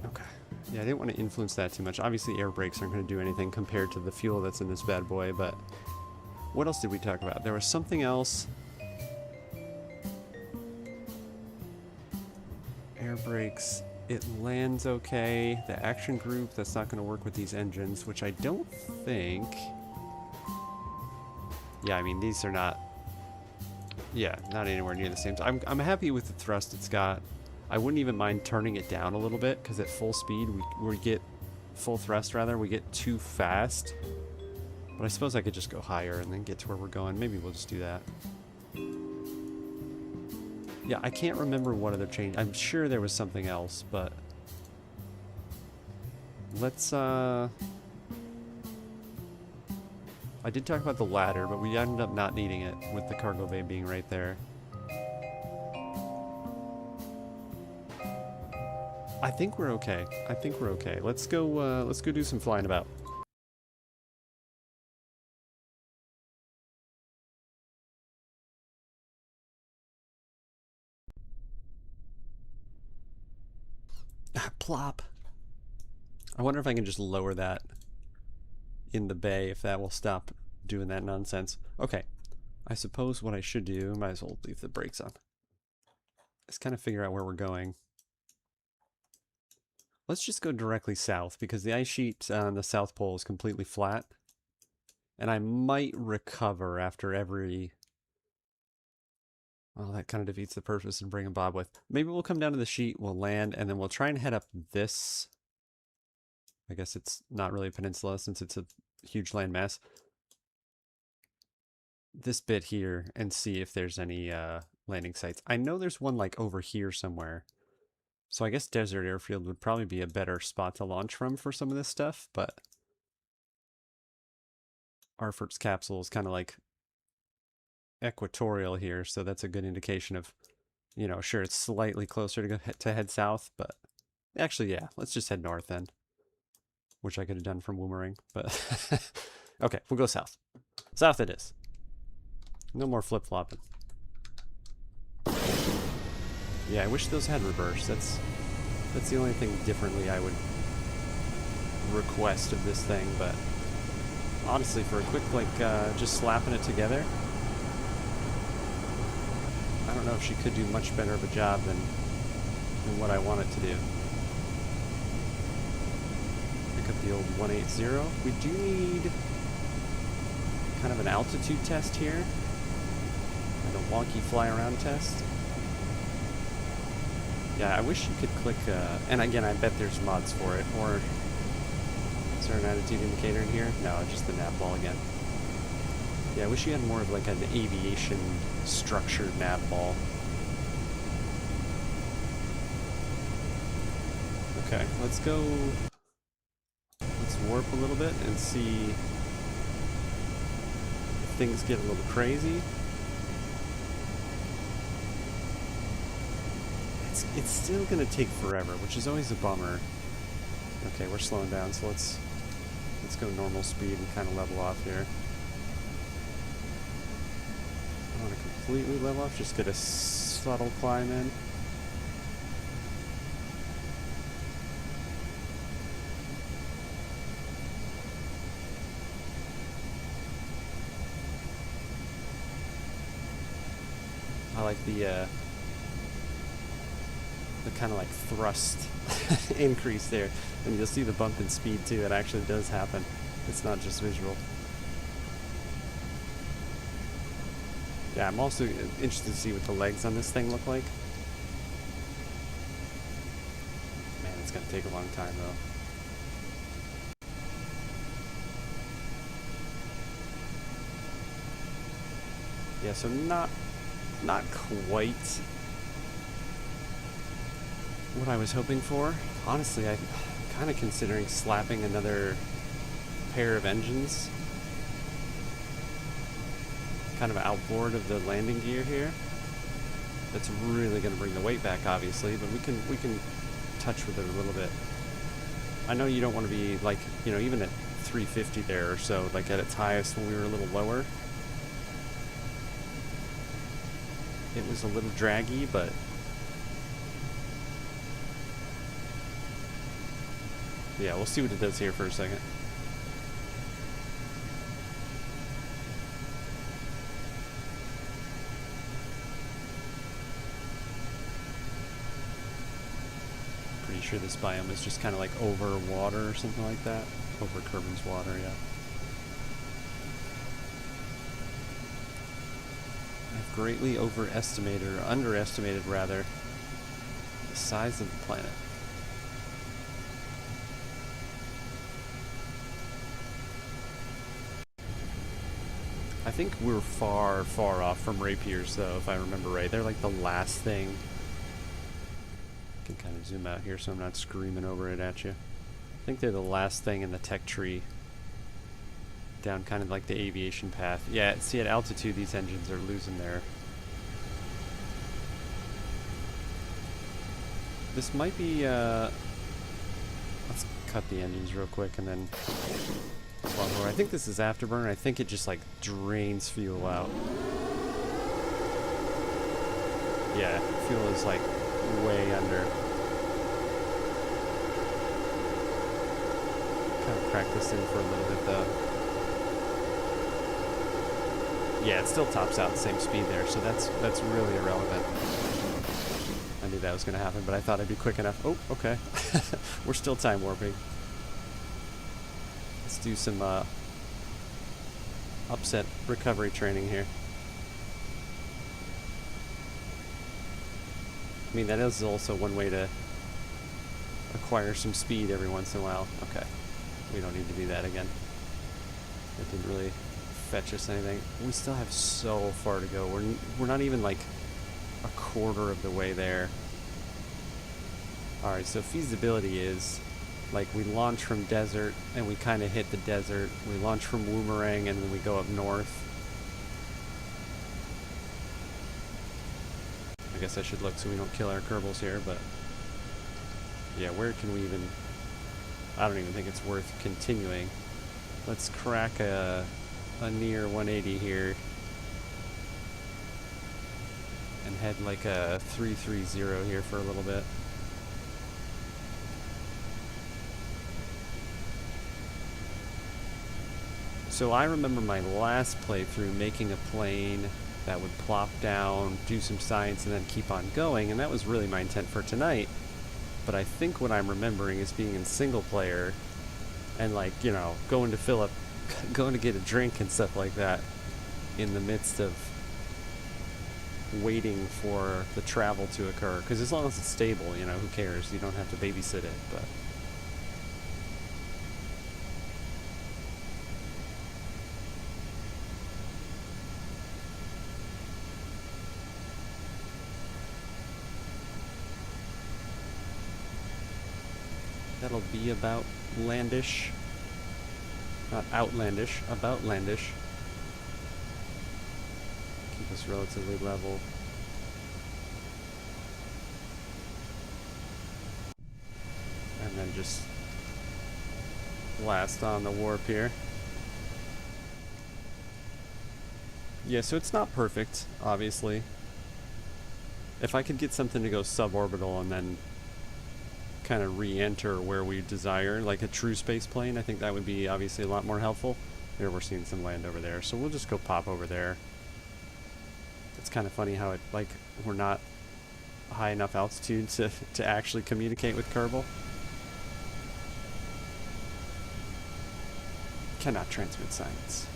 okay. Yeah, I didn't want to influence that too much. Obviously air brakes aren't going to do anything compared to the fuel that's in this bad boy, but what else did we talk about? There was something else. Air brakes, it lands okay. The action group, that's not going to work with these engines, which I don't think... Yeah, I mean, these are not... Yeah, not anywhere near the same. I'm happy with the thrust it's got. I wouldn't even mind turning it down a little bit, because at full speed, we get... Full thrust, rather, we get too fast. But I suppose I could just go higher and then get to where we're going. Maybe we'll just do that. Yeah, I can't remember what other change. I'm sure there was something else, but let's I did talk about the ladder, but we ended up not needing it with the cargo bay being right there. I think we're okay. I think we're okay. Let's go do some flying about. Plop. I wonder if I can just lower that in the bay, if that will stop doing that nonsense. Okay. I suppose what I should do, might as well leave the brakes on. Let's kind of figure out where we're going. Let's just go directly south, because the ice sheet on the South Pole is completely flat. And I might recover after every... Well, that kind of defeats the purpose and bring a bob with. Maybe we'll come down to the sheet, we'll land, and then we'll try and head up this. I guess it's not really a peninsula since it's a huge landmass. this bit here and see if there's any landing sites. I know there's one like over here somewhere. So I guess Desert Airfield would probably be a better spot to launch from for some of this stuff, but Arfort's capsule is kind of like equatorial here, so that's a good indication of, you know, sure, it's slightly closer to go to head south, but actually, yeah, let's just head north then, which I could have done from Woomerang, but okay, we'll go south. South it is. No more flip-flopping. Yeah, I wish those had reverse. That's the only thing differently I would request of this thing, but honestly, for a quick, like, just slapping it together, I don't know if she could do much better of a job than what I want it to do. Pick up the old 180. We do need kind of an altitude test here, and a wonky fly-around test. Yeah, I wish you could click, and again, I bet there's mods for it, or is there an attitude indicator in here? No, just the nav ball again. Yeah, I wish you had more of like an aviation structured nav ball. Okay, let's warp a little bit and see if things get a little crazy. It's still gonna take forever, which is always a bummer. Okay, we're slowing down, so let's go normal speed and kind of level off here. I don't want to completely level off, just get a subtle climb in. I like the kind of like thrust increase there, and you'll see the bump in speed too. It actually does happen. It's not just visual. Yeah, I'm also interested to see what the legs on this thing look like. Man, it's gonna take a long time though. Yeah, so not quite what I was hoping for. Honestly, I'm kind of considering slapping another pair of engines kind of outboard of the landing gear here. That's really going to bring the weight back, obviously, but we can touch with it a little bit. I know you don't want to be like, you know, even at 350 there or so, like at its highest when we were a little lower, it was a little draggy, but yeah, we'll see what it does here for a second. Pretty sure this biome is just kind of like over water or something like that. Over Kerbin's water, yeah. I've greatly overestimated, or underestimated rather, the size of the planet. I think we're far, far off from rapiers, though, if I remember right. They're like the last thing. I can kind of zoom out here so I'm not screaming over it at you. I think they're the last thing in the tech tree. Down kind of like the aviation path. Yeah, see, at altitude, these engines are losing their... This might be, let's cut the engines real quick and then... I think this is afterburner. I think it just like drains fuel out. Yeah, fuel is like way under. Kind of crack this in for a little bit though. Yeah, it still tops out the same speed there, so that's really irrelevant. I knew that was going to happen, but I thought I'd be quick enough. Oh, okay. We're still time warping. Let's do some upset recovery training here. I mean, that is also one way to acquire some speed every once in a while. Okay, we don't need to do that again. That didn't really fetch us anything. We still have so far to go. We're not even like a quarter of the way there. Alright, so feasibility is like we launch from desert and we kind of hit the desert. We launch from Woomerang and then we go up north. I guess I should look so we don't kill our Kerbals here, but yeah, where can we even... I don't even think it's worth continuing. Let's crack a near 180 here and head like a 330 here for a little bit. So I remember my last playthrough making a plane that would plop down, do some science, and then keep on going, and that was really my intent for tonight. But I think what I'm remembering is being in single player and, like, you know, going to get a drink and stuff like that in the midst of waiting for the travel to occur. Because as long as it's stable, you know, who cares? You don't have to babysit it, but... That'll be about landish. Not outlandish, about landish. Keep us relatively level. And then just blast on the warp here. Yeah, so it's not perfect, obviously. If I could get something to go suborbital and then kind of re-enter where we desire, like a true space plane, I think that would be obviously a lot more helpful. There, we're seeing some land over there, so we'll just go pop over there. It's kind of funny how it, like, we're not high enough altitude to actually communicate with Kerbal. Cannot transmit science.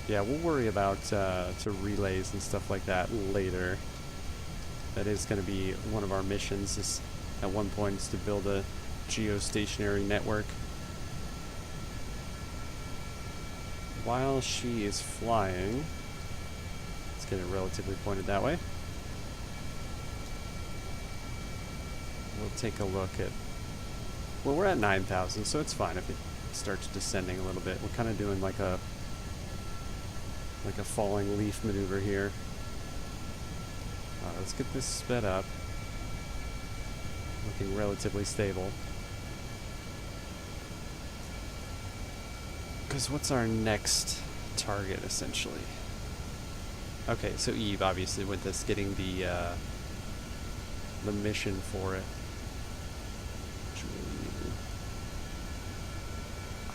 Yeah, we'll worry about to relays and stuff like that later. That is going to be one of our missions. Is at one point is to build a geostationary network. While she is flying, let's get it relatively pointed that way. We'll take a look at... Well, we're at 9,000, so it's fine if it starts descending a little bit. We're kind of doing like a falling leaf maneuver here. Let's get this sped up. Looking relatively stable. Because what's our next target, essentially? Okay, so Eve, obviously, with us getting the mission for it.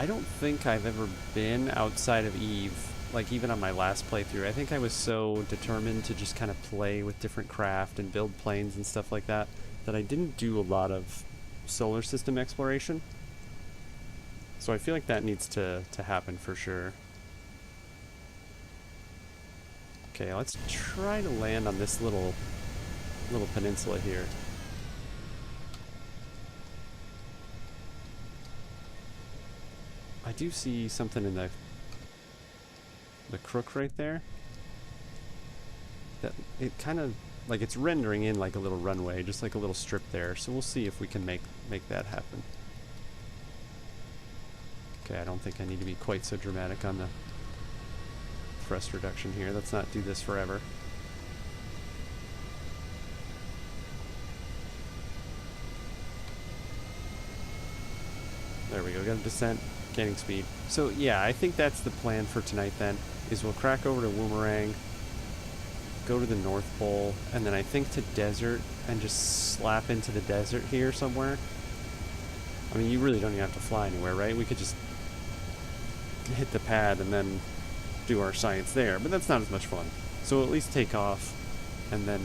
I don't think I've ever been outside of Eve. Like, even on my last playthrough, I think I was so determined to just kind of play with different craft and build planes and stuff like that, that I didn't do a lot of solar system exploration. So I feel like that needs to happen for sure. Okay, let's try to land on this little peninsula here. I do see something in the crook right there. That it kind of like it's rendering in like a little runway, just like a little strip there. So we'll see if we can make that happen. Okay, I don't think I need to be quite so dramatic on the thrust reduction here. Let's not do this forever. There we go, got a descent, gaining speed. So yeah, I think that's the plan for tonight then, is we'll crack over to Woomerang, go to the North Pole, and then I think to desert, and just slap into the desert here somewhere. I mean, you really don't even have to fly anywhere, right? We could just hit the pad and then do our science there, but that's not as much fun. So we'll at least take off, and then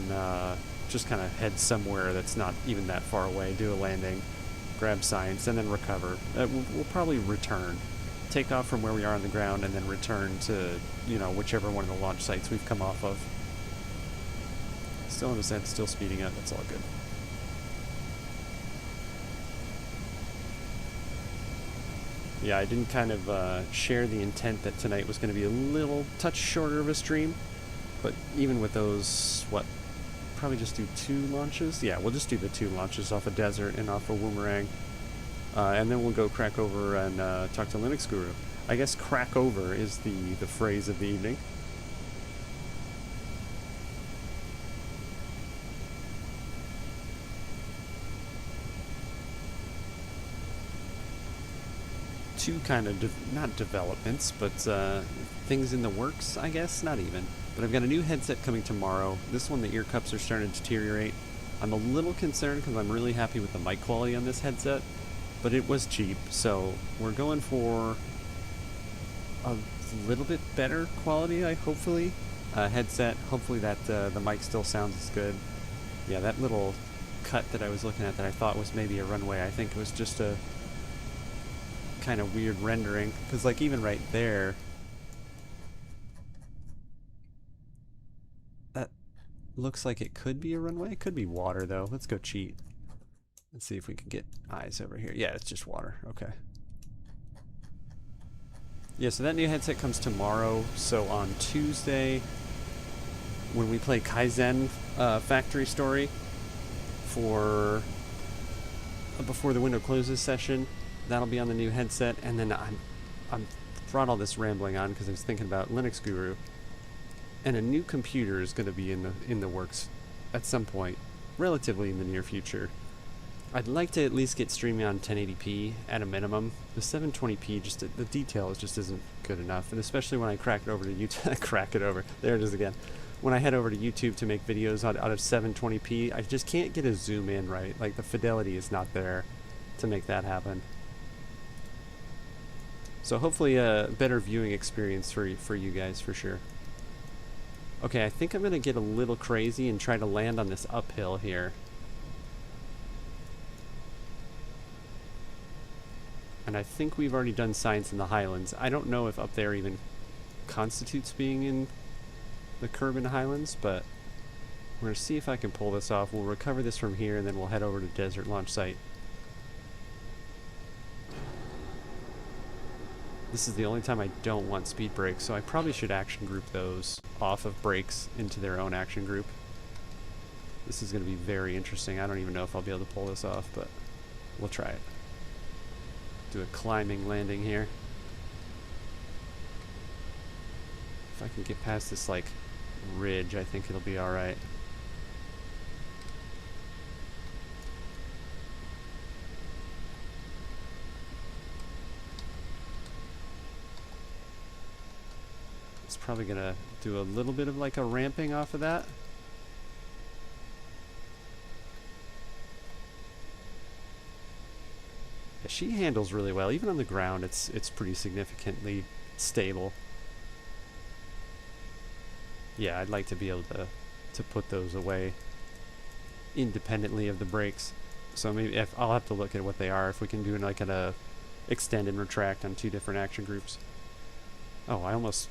just kind of head somewhere that's not even that far away, do a landing, grab science, and then recover. We'll probably return. Take off from where we are on the ground, and then return to, you know, whichever one of the launch sites we've come off of. Still in descent, still speeding up, that's all good. Yeah, I didn't kind of share the intent that tonight was going to be a little touch shorter of a stream, but even with those, what, probably just do 2 launches? Yeah, we'll just do the 2 launches off a desert and off a Woomerang. And then we'll go crack over and talk to Linux Guru. I guess crack over is the phrase of the evening. Two kind of, not developments, but things in the works, I guess? Not even. But I've got a new headset coming tomorrow. This one, the ear cups are starting to deteriorate. I'm a little concerned because I'm really happy with the mic quality on this headset, but it was cheap, so we're going for a little bit better quality, hopefully. Headset, hopefully that the mic still sounds as good. Yeah, that little cut that I was looking at that I thought was maybe a runway, I think it was just a kind of weird rendering, because like even right there, that looks like it could be a runway. It could be water though. Let's go cheat. Let's see if we can get eyes over here. Yeah, it's just water. Okay. Yeah, so that new headset comes tomorrow. So on Tuesday, when we play Kaizen Factory Story for before the window closes session, that'll be on the new headset. And then I'm brought all this rambling on because I was thinking about Linux Guru, and a new computer is going to be in the works at some point, relatively in the near future. I'd like to at least get streaming on 1080p at a minimum. The 720p, just the detail just isn't good enough, and especially when I crack it over to YouTube. Crack it over. There it is again. When I head over to YouTube to make videos out of 720p, I just can't get a zoom in right. Like the fidelity is not there to make that happen. So hopefully a better viewing experience for you guys for sure. Okay, I think I'm gonna get a little crazy and try to land on this uphill here. And I think we've already done science in the Highlands. I don't know if up there even constitutes being in the Kerbin Highlands, but we're going to see if I can pull this off. We'll recover this from here, and then we'll head over to Desert Launch Site. This is the only time I don't want speed brakes, so I probably should action group those off of brakes into their own action group. This is going to be very interesting. I don't even know if I'll be able to pull this off, but we'll try it. Do a climbing landing here. If I can get past this like ridge, I think it'll be alright. It's probably gonna do a little bit of like a ramping off of that. She handles really well. Even on the ground, it's pretty significantly stable. Yeah, I'd like to be able to put those away independently of the brakes. So maybe I'll have to look at what they are. If we can do like an extend and retract on 2 different action groups. Oh, I almost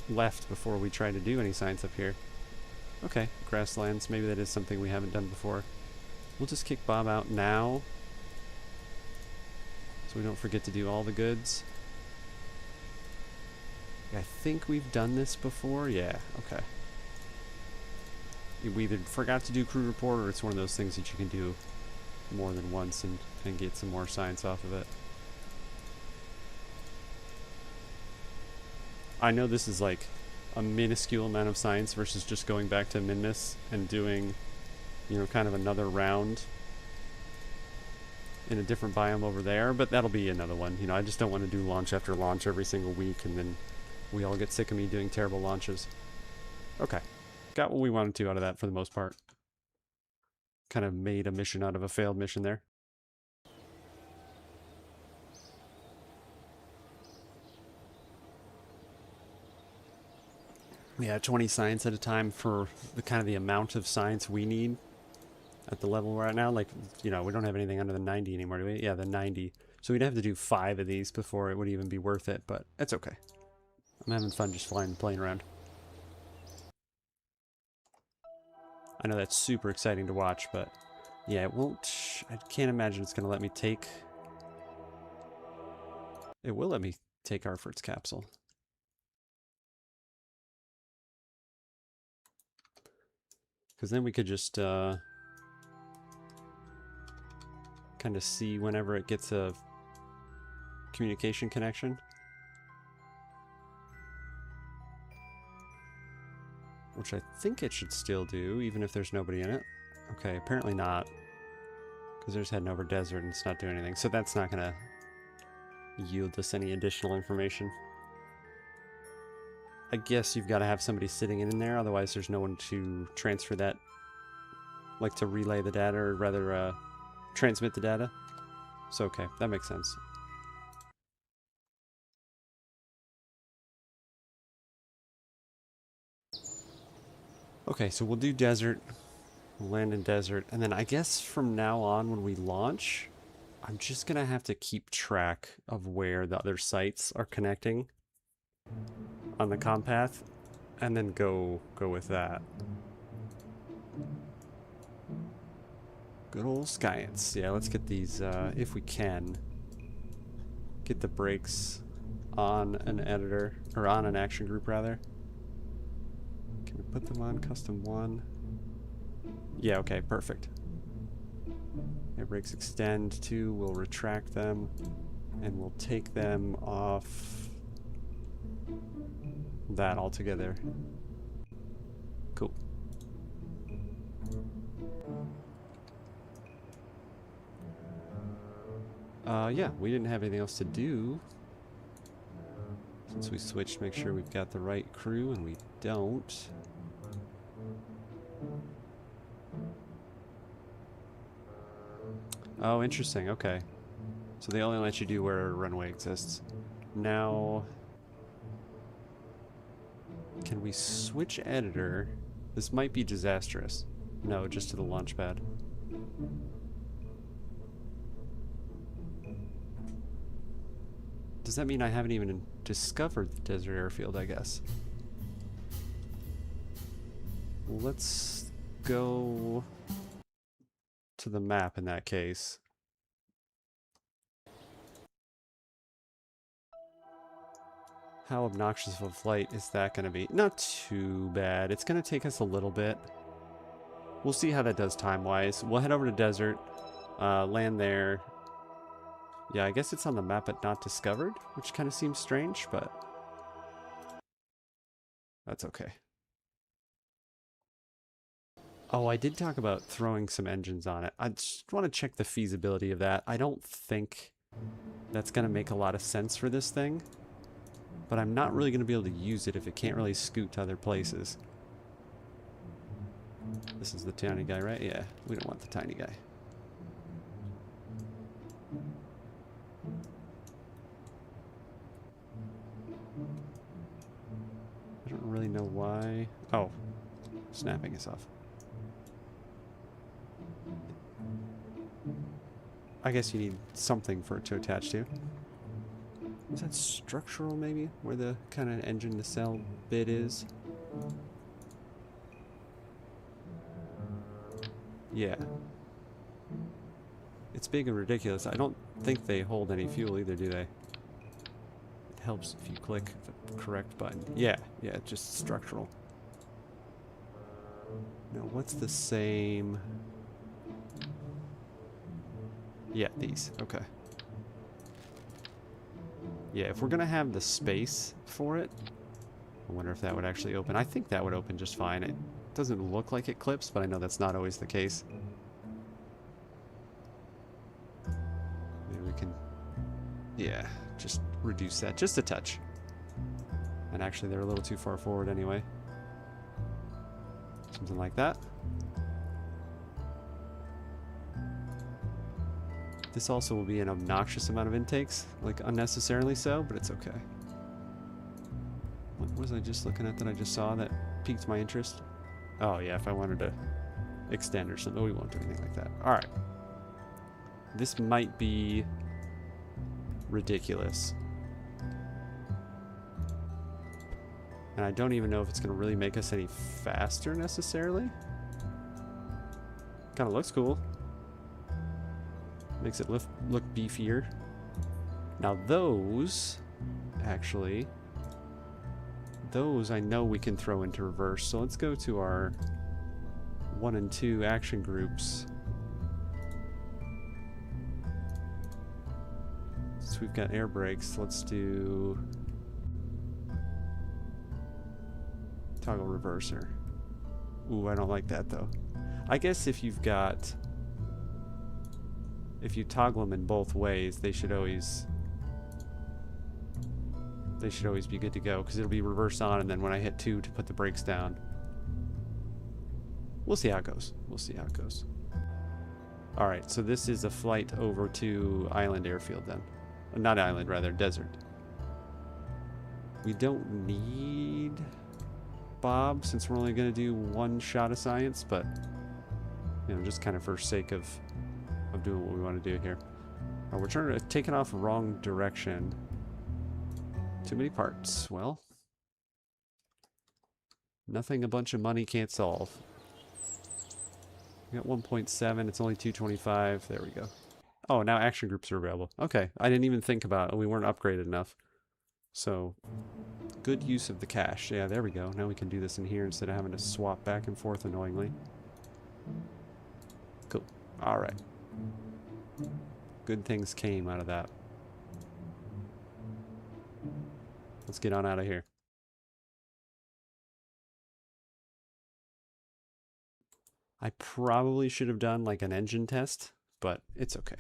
left before we tried to do any science up here. Okay, grasslands. Maybe that is something we haven't done before. We'll just kick Bob out now, so we don't forget to do all the goods. I think we've done this before. Yeah, okay. We either forgot to do crew report, or it's one of those things that you can do more than once and get some more science off of it. I know this is like a minuscule amount of science versus just going back to Minmus and doing, you know, kind of another round in a different biome over there, but that'll be another one. You know, I just don't want to do launch after launch every single week and then we all get sick of me doing terrible launches. Okay. Got what we wanted to out of that for the most part. Kind of made a mission out of a failed mission there. Yeah, 20 science at a time for the kind of the amount of science we need at the level we're at now. Like, you know, we don't have anything under the 90 anymore, do we? Yeah, the 90. So we'd have to do 5 of these before it would even be worth it, but it's okay. I'm having fun just flying the plane around. I know that's super exciting to watch, but yeah, it won't. I can't imagine it's going to let me take It will let me take Arford's capsule. Because then we could just kind of see whenever it gets a communication connection. Which I think it should still do, even if there's nobody in it. Okay, apparently not. Because they're just heading over desert and it's not doing anything. So that's not going to yield us any additional information. I guess you've got to have somebody sitting in there, otherwise there's no one to transfer that, like to relay the data, or rather transmit the data. So okay, that makes sense. Okay, so we'll do desert, we'll land in desert, and then I guess from now on when we launch, I'm just gonna have to keep track of where the other sites are connecting on the comm path, and then go with that. Good old science. Yeah, let's get these, if we can, get the brakes on an editor, or on an action group rather. Can we put them on custom 1? Yeah, okay, perfect. Air brakes extend 2, we'll retract them, and we'll take them off that altogether. Cool. Yeah, we didn't have anything else to do. Since we switched, make sure we've got the right crew, and we don't. Oh, interesting, okay. So they only let you do where a runway exists. Now, can we switch editor? This might be disastrous. No, just to the launch pad. Does that mean I haven't even discovered the desert airfield, I guess? Let's go to the map in that case. How obnoxious of a flight is that going to be? Not too bad. It's going to take us a little bit. We'll see how that does time-wise. We'll head over to desert, land there. Yeah, I guess it's on the map but not discovered, which kind of seems strange, but that's okay. Oh, I did talk about throwing some engines on it. I just want to check the feasibility of that. I don't think that's going to make a lot of sense for this thing, but I'm not really going to be able to use it if it can't really scoot to other places. This is the tiny guy, right? Yeah, we don't want the tiny guy. I don't really know why. Oh, snapping us off. I guess you need something for it to attach to. Is that structural, maybe? Where the kind of engine nacelle bit is? Yeah. It's big and ridiculous. I don't think they hold any fuel either, do they? It helps if you click the correct button. Yeah, yeah, just structural. Now, what's the same? Yeah, these. Okay. Yeah, if we're gonna have the space for it, I wonder if that would actually open. I think that would open just fine. It doesn't look like it clips, but I know that's not always the case. Maybe we can, yeah, just reduce that just a touch. And actually, they're a little too far forward anyway. Something like that. This also will be an obnoxious amount of intakes, like unnecessarily so, but it's okay. What was I just looking at that I just saw that piqued my interest? Oh yeah, if I wanted to extend or something. Oh, we won't do anything like that. Alright. This might be ridiculous. And I don't even know if it's going to really make us any faster necessarily. Kind of looks cool. Makes it look beefier. Now those, actually, those I know we can throw into reverse. So let's go to our 1 and 2 action groups. So we've got air brakes. Let's do toggle reverser. Ooh, I don't like that though. I guess if you've got, if you toggle them in both ways, they should always be good to go, because it'll be reverse on, and then when I hit 2 to put the brakes down. We'll see how it goes. We'll see how it goes. Alright, so this is a flight over to Island Airfield then. Not island, rather, desert. We don't need Bob, since we're only going to do 1 shot of science, but, you know, just kind of for sake of doing what we want to do here. We're trying to take it off wrong direction. Too many parts. Well, nothing a bunch of money can't solve. We got 1.7. It's only 225. There we go. Oh, now action groups are available. Okay, I didn't even think about it. We weren't upgraded enough. So, good use of the cache. Yeah, there we go. Now we can do this in here instead of having to swap back and forth annoyingly. Cool. Alright. Good things came out of that. Let's get on out of here. I probably should have done like an engine test, but it's okay.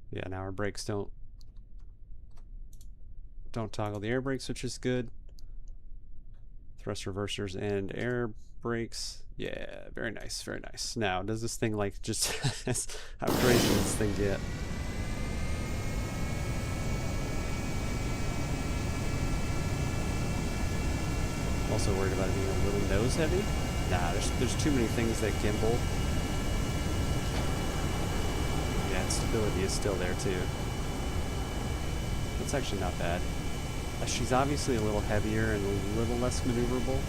Yeah, now our brakes don't toggle the air brakes, which is good. Thrust reversers and air brakes. Yeah, very nice, very nice. Now, does this thing like just how crazy does this thing get? Also worried about it being a little nose heavy. Nah, there's too many things that gimbal. Yeah, and stability is still there too. That's actually not bad. She's obviously a little heavier and a little less maneuverable.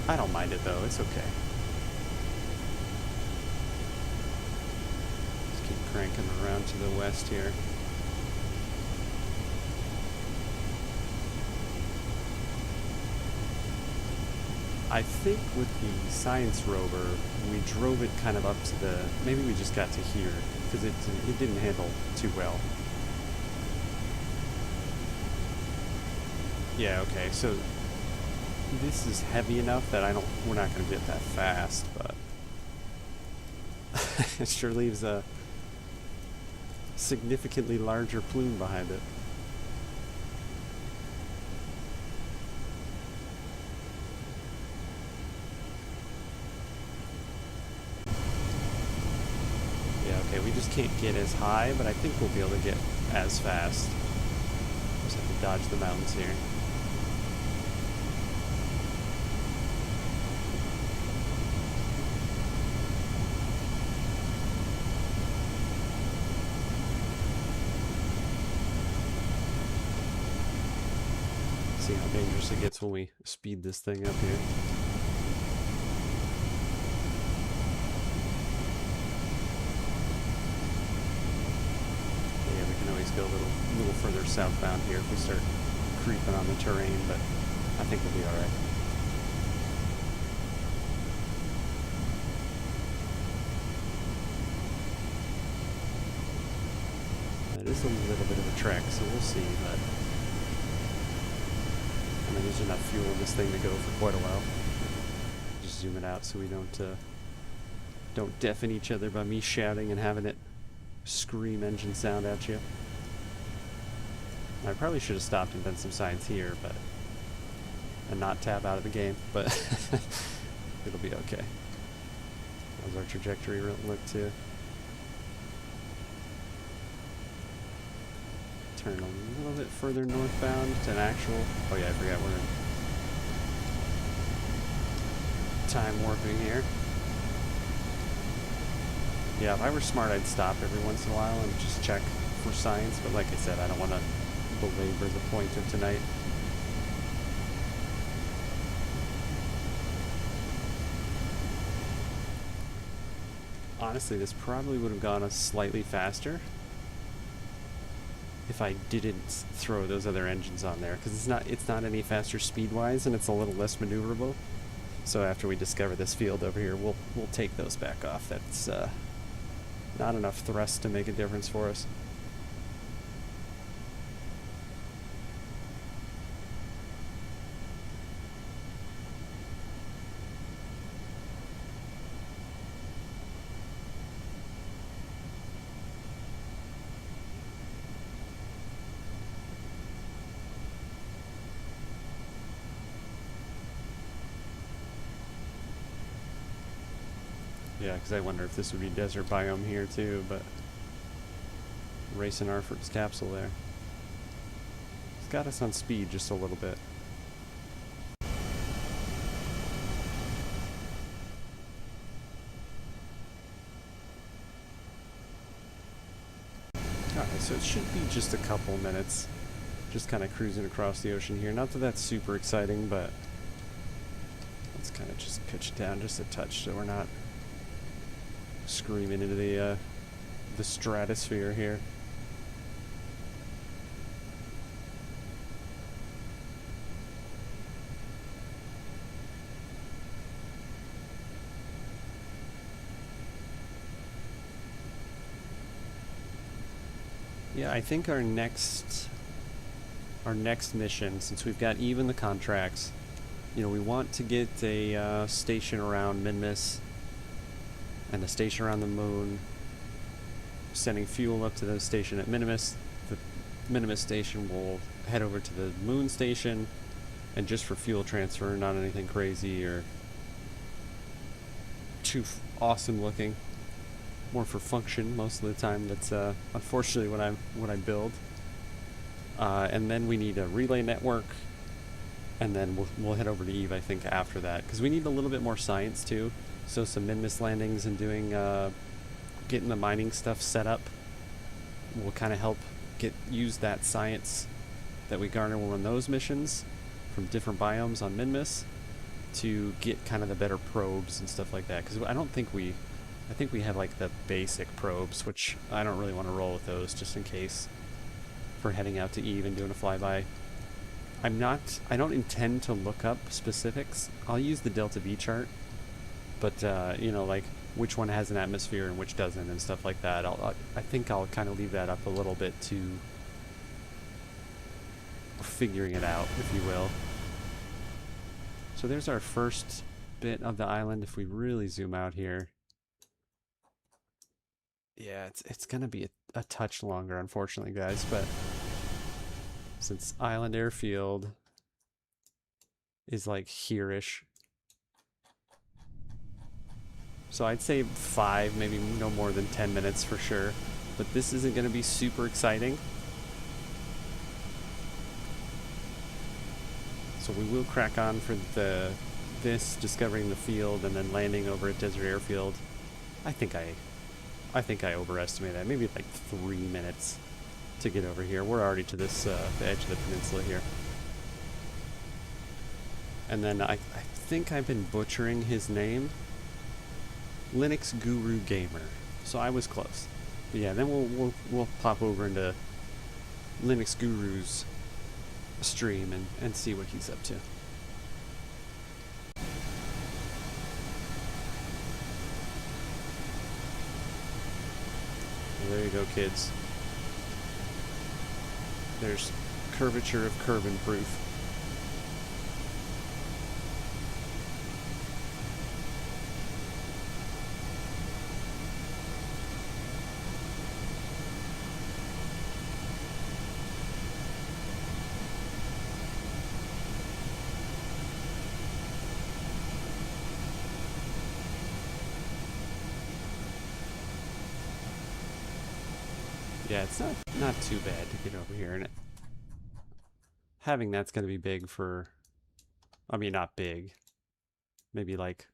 I don't mind it though, it's okay. Just keep cranking around to the west here. I think with the science rover, we drove it kind of up to the, maybe we just got to here, because it didn't handle too well. Yeah, okay, so this is heavy enough that we're not going to get that fast, but it sure leaves a significantly larger plume behind it. We just can't get as high, but I think we'll be able to get as fast. Just have to dodge the mountains here. See how dangerous it gets when we speed this thing up here. Go a little further southbound here if we start creeping on the terrain, but I think we'll be alright. It is a little bit of a trek, so we'll see, but I mean, there's enough fuel in this thing to go for quite a while. Just zoom it out so we don't deafen each other by me shouting and having it scream engine sound at you. I probably should have stopped and done some science here, and not tab out of the game, but it'll be okay. How's our trajectory look too? Turn a little bit further northbound to an actual. Oh yeah, I forgot we're in time warping here. Yeah, if I were smart, I'd stop every once in a while and just check for science, but like I said, I don't want to belabor the point of tonight. Honestly, this probably would have gone a slightly faster if I didn't throw those other engines on there, because it's not any faster speed-wise, and it's a little less maneuverable. So after we discover this field over here, we'll take those back off. That's not enough thrust to make a difference for us. Yeah, because I wonder if this would be desert biome here too, but racing Arford's capsule there. It's got us on speed just a little bit. Alright, so it should be just a couple minutes. Just kind of cruising across the ocean here. Not that that's super exciting, but let's kind of just pitch it down just a touch so we're not screaming into the stratosphere here. Yeah, I think our next mission, since we've got even the contracts, you know, we want to get a station around Minmus and a station around the moon, sending fuel up to the station at Minmus. The Minmus station will head over to the moon station, and just for fuel transfer, not anything crazy or too awesome looking. More for function most of the time. That's unfortunately what I build. And then we need a relay network, and then we'll head over to Eve, I think, after that, because we need a little bit more science too. So some Minmus landings and doing getting the mining stuff set up will kind of help use that science that we garner on those missions from different biomes on Minmus to get kind of the better probes and stuff like that. Because I think we have like the basic probes, which I don't really want to roll with those just in case for heading out to Eve and doing a flyby. I don't intend to look up specifics. I'll use the Delta V chart, but you know, like which one has an atmosphere and which doesn't and stuff like that. I think I'll kind of leave that up a little bit to figuring it out, if you will. So there's our first bit of the island. If we really zoom out here, yeah, it's gonna be a touch longer, unfortunately, guys, but since Island Airfield is like here-ish, so I'd say 5, maybe no more than 10 minutes for sure, but this isn't gonna be super exciting. So we will crack on for this discovering the field and then landing over at Desert Airfield. I think I overestimated that. Maybe like 3 minutes to get over here. We're already to this the edge of the peninsula here. And then I think I've been butchering his name. Linux Guru Gamer. So I was close. But yeah, then we'll pop over into Linux Guru's stream and see what he's up to. Well, there you go, kids. There's curvature of Kerbin proof. Yeah, it's not too bad to get over here, and having that's going to be big for, I mean, not big, maybe like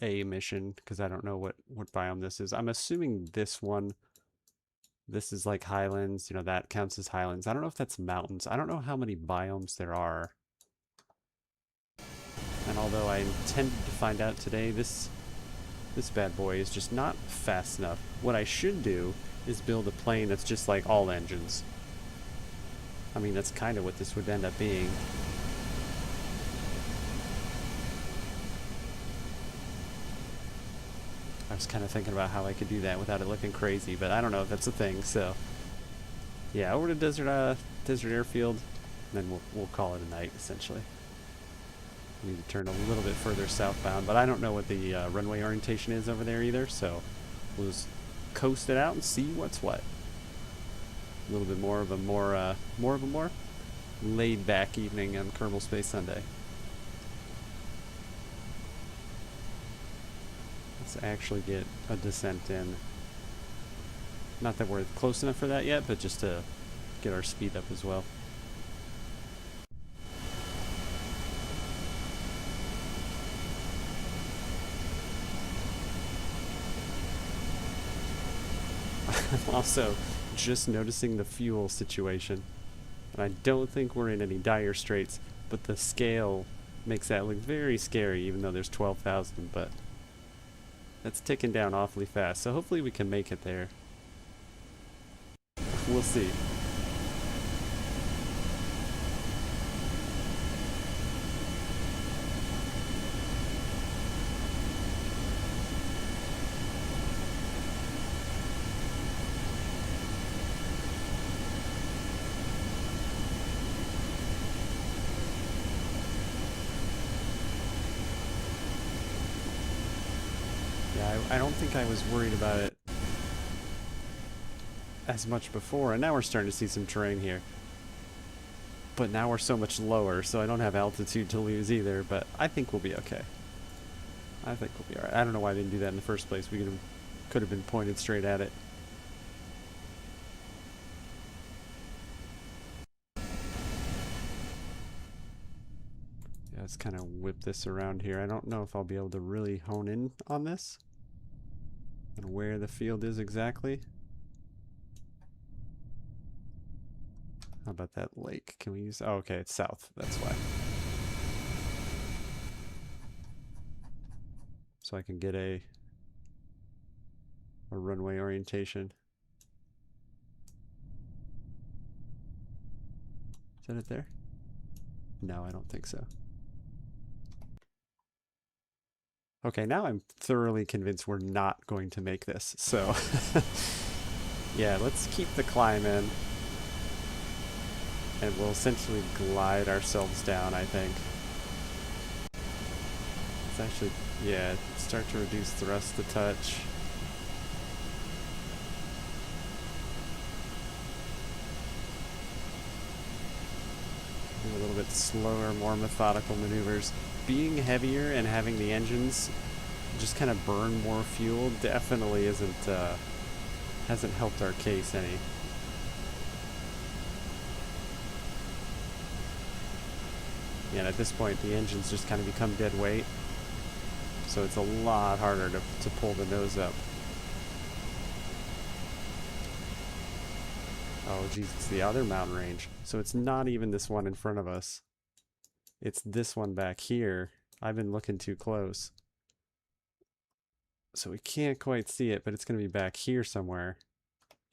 a mission, because I don't know what biome this is. I'm assuming this is like highlands, you know, that counts as highlands. I don't know if that's mountains. I don't know how many biomes there are. And although I intended to find out today, this This bad boy is just not fast enough. What I should do is build a plane that's just like all engines. I mean, that's kind of what this would end up being. I was kind of thinking about how I could do that without it looking crazy, but I don't know if that's a thing, so... Yeah, over to Desert Airfield, and then we'll call it a night, essentially. We need to turn a little bit further southbound, but I don't know what the runway orientation is over there either, so we'll just coast it out and see what's what. A little bit more of a more laid-back evening on Kerbal Space Sunday. Let's actually get a descent in. Not that we're close enough for that yet, but just to get our speed up as well. I'm also just noticing the fuel situation. And I don't think we're in any dire straits, but the scale makes that look very scary, even though there's 12,000, but that's ticking down awfully fast, so hopefully we can make it there. We'll see. Yeah, I don't think I was worried about it as much before, and now we're starting to see some terrain here. But now we're so much lower, so I don't have altitude to lose either, but I think we'll be okay. I think we'll be alright. I don't know why I didn't do that in the first place. We could have been pointed straight at it. Yeah, let's kind of whip this around here. I don't know if I'll be able to really hone in on this and where the field is exactly. How about that lake? Can we use... Oh, okay, it's south. That's why. So I can get a runway orientation. Is that it there? No, I don't think so. Okay, now I'm thoroughly convinced we're not going to make this. So, yeah, let's keep the climb in. And we'll essentially glide ourselves down, I think. Let's actually, yeah, start to reduce thrust a touch. Do a little bit slower, more methodical maneuvers. Being heavier and having the engines just kind of burn more fuel definitely hasn't helped our case any. Yeah, and at this point the engines just kind of become dead weight, so it's a lot harder to pull the nose up. Oh geez, it's the other mountain range. So it's not even this one in front of us. It's this one back here. I've been looking too close. So we can't quite see it, but it's going to be back here somewhere.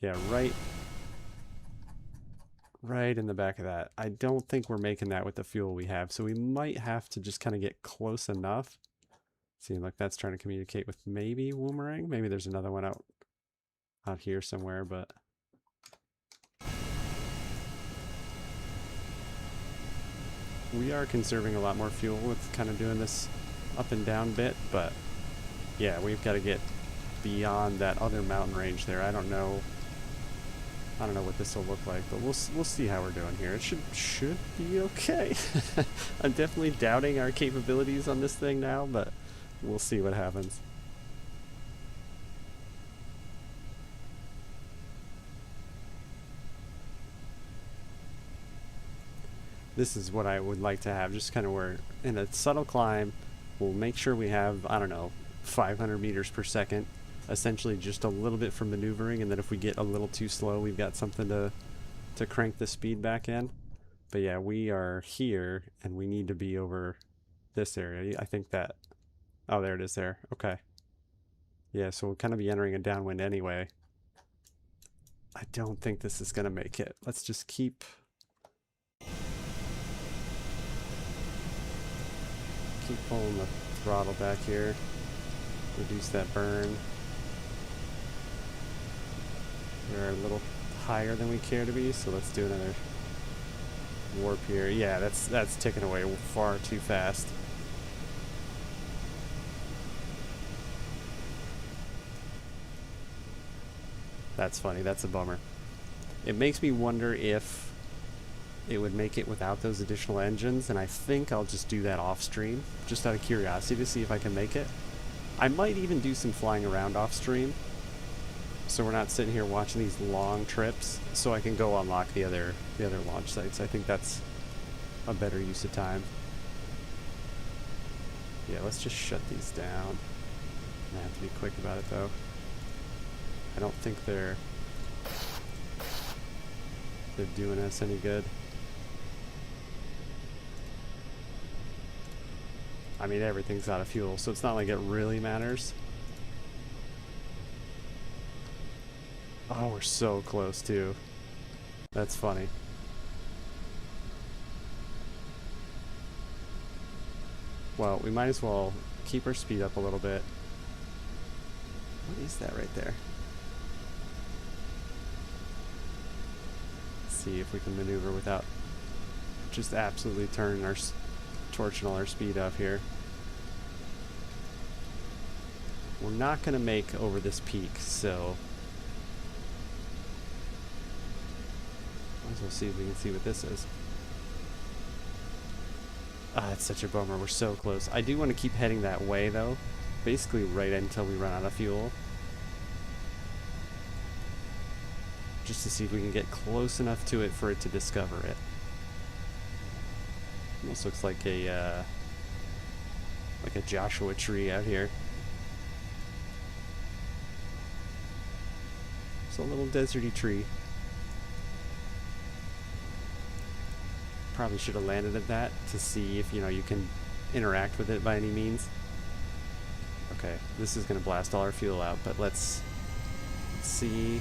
Yeah, right in the back of that. I don't think we're making that with the fuel we have, so we might have to just kind of get close enough. Seems like that's trying to communicate with maybe Woomerang. Maybe there's another one out here somewhere, but we are conserving a lot more fuel with kind of doing this up and down bit, but yeah, we've got to get beyond that other mountain range there. I don't know what this will look like, but we'll see how we're doing here. It should be okay. I'm definitely doubting our capabilities on this thing now, but we'll see what happens. This is what I would like to have, just kind of where in a subtle climb, we'll make sure we have, I don't know, 500 meters per second. Essentially just a little bit for maneuvering, and then if we get a little too slow, we've got something to crank the speed back in. But yeah, we are here, and we need to be over this area. I think that... Oh, there it is there. Okay. Yeah, so we'll kind of be entering a downwind anyway. I don't think this is going to make it. Let's just keep pulling the throttle back here. Reduce that burn. We're a little higher than we care to be, so let's do another warp here. Yeah, that's ticking away far too fast. That's funny. That's a bummer. It makes me wonder if it would make it without those additional engines, and I think I'll just do that off stream, just out of curiosity to see if I can make it. I might even do some flying around off stream, so we're not sitting here watching these long trips, so I can go unlock the other launch sites. I think that's a better use of time. Yeah, let's just shut these down. I have to be quick about it though. I don't think they're doing us any good. I mean, everything's out of fuel, so it's not like it really matters. Oh, we're so close too. That's funny. Well, we might as well keep our speed up a little bit. What is that right there? Let's see if we can maneuver without just absolutely turning our torching all our speed up here. We're not going to make over this peak, so might as well see if we can see what this is. Ah, it's such a bummer. We're so close. I do want to keep heading that way, though. Basically right until we run out of fuel. Just to see if we can get close enough to it for it to discover it. Almost looks like a Joshua tree out here. It's a little deserty tree. Probably should have landed at that to see if, you know, you can interact with it by any means. Okay, this is going to blast all our fuel out, but let's see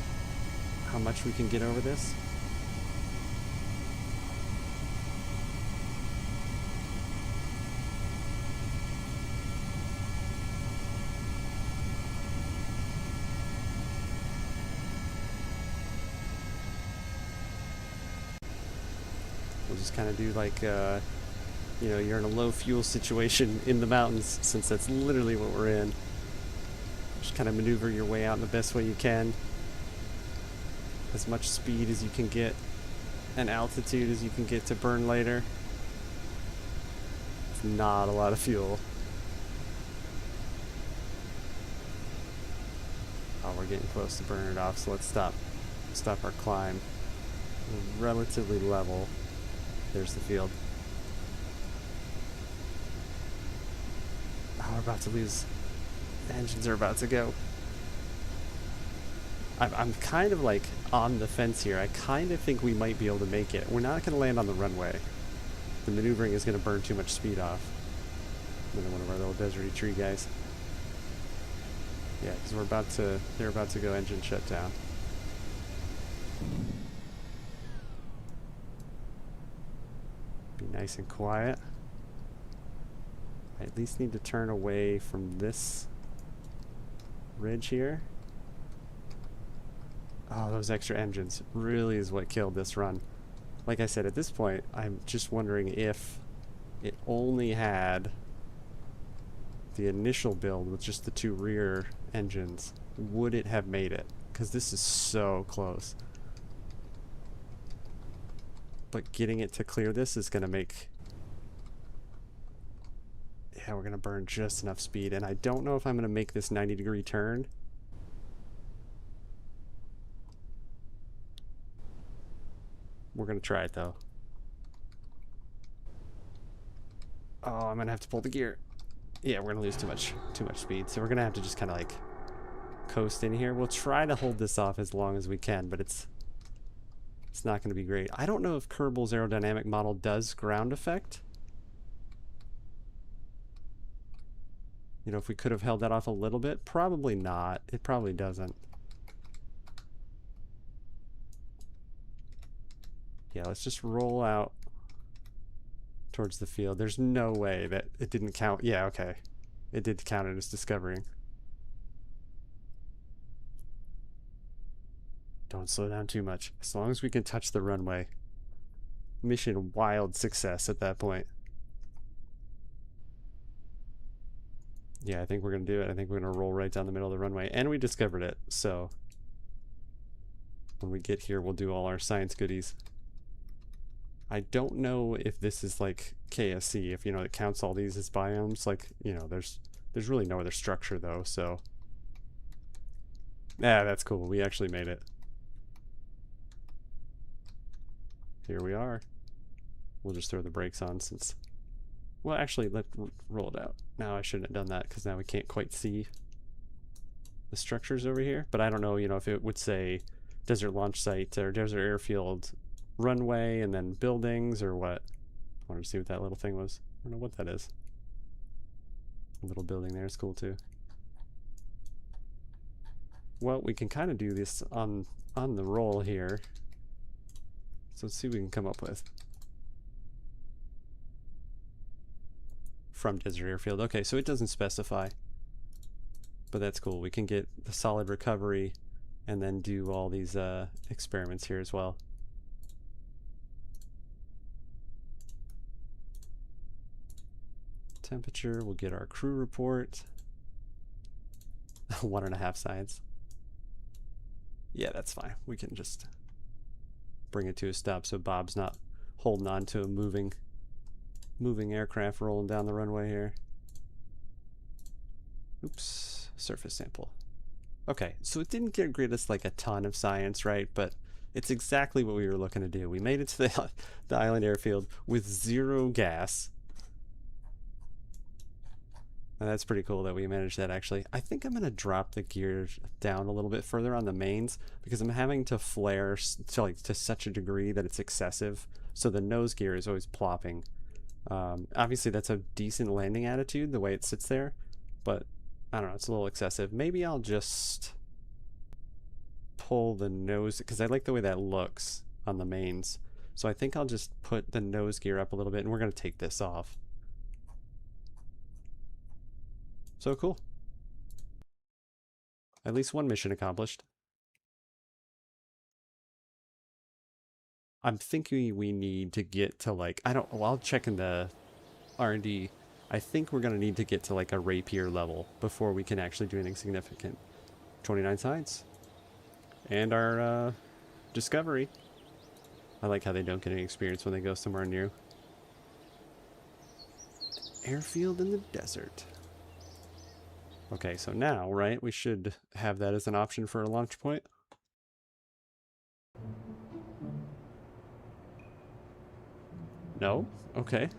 how much we can get over this. We'll just kind of do like, you know, you're in a low fuel situation in the mountains, since that's literally what we're in. Just kind of maneuver your way out in the best way you can. As much speed as you can get and altitude as you can get to burn later. It's not a lot of fuel. Oh, we're getting close to burning it off, so let's stop our climb. We're relatively level. There's the field. Oh, we're about to lose. The engines are about to go. I'm kind of like on the fence here. I kind of think we might be able to make it. We're not going to land on the runway. The maneuvering is going to burn too much speed off. Another one of our little deserty tree guys. Yeah, because they're about to go engine shutdown. Be nice and quiet. I at least need to turn away from this ridge here. Oh, those extra engines really is what killed this run. Like I said, at this point, I'm just wondering if it only had the initial build with just the 2 rear engines, would it have made it? Because this is so close. But getting it to clear this is going to make... Yeah, we're going to burn just enough speed, and I don't know if I'm going to make this 90-degree turn. We're going to try it, though. Oh, I'm going to have to pull the gear. Yeah, we're going to lose too much speed, so we're going to have to just kind of like coast in here. We'll try to hold this off as long as we can, but it's not going to be great. I don't know if Kerbal's aerodynamic model does ground effect. You know, if we could have held that off a little bit, probably not. It probably doesn't. Yeah, let's just roll out towards the field. There's no way that it didn't count. Yeah, okay. It did count it as discovering. Don't slow down too much. As long as we can touch the runway. Mission wild success at that point. Yeah, I think we're going to do it. I think we're going to roll right down the middle of the runway. And we discovered it, so when we get here, we'll do all our science goodies. I don't know if this is like KSC, if, you know, it counts all these as biomes. Like, you know, there's really no other structure, though, so... Yeah, that's cool. We actually made it. Here we are. We'll just throw the brakes on since... Well, actually, let's roll it out. Now I shouldn't have done that because now we can't quite see the structures over here. But I don't know, you know, if it would say desert launch site or desert airfield runway and then buildings or what. I wanted to see what that little thing was. I don't know what that is. A little building there is cool too. Well, we can kind of do this on the roll here. So let's see what we can come up with. From desert airfield. Okay, so it doesn't specify. But that's cool. We can get the solid recovery and then do all these experiments here as well. Temperature, we'll get our crew report. 1.5 science. Yeah, that's fine. We can just bring it to a stop so Bob's not holding on to a moving aircraft rolling down the runway here. Oops, surface sample. Okay, so it didn't get us like a ton of science, right? But it's exactly what we were looking to do. We made it to the island airfield with 0 gas. And that's pretty cool that we managed that, actually. I think I'm going to drop the gears down a little bit further on the mains because I'm having to flare to such a degree that it's excessive. So the nose gear is always plopping. Obviously that's a decent landing attitude the way it sits there, but I don't know, it's a little excessive. Maybe I'll just pull the nose because I like the way that looks on the mains. So I think I'll just put the nose gear up a little bit and we're going to take this off. So cool. At least one mission accomplished. I'm thinking we need to get to like, well, I'll check in the R&D. I think we're going to need to get to like a rapier level before we can actually do anything significant. 29 science. And our discovery. I like how they don't get any experience when they go somewhere new. Airfield in the desert. Okay, so now, right, we should have that as an option for a launch point. No? Okay.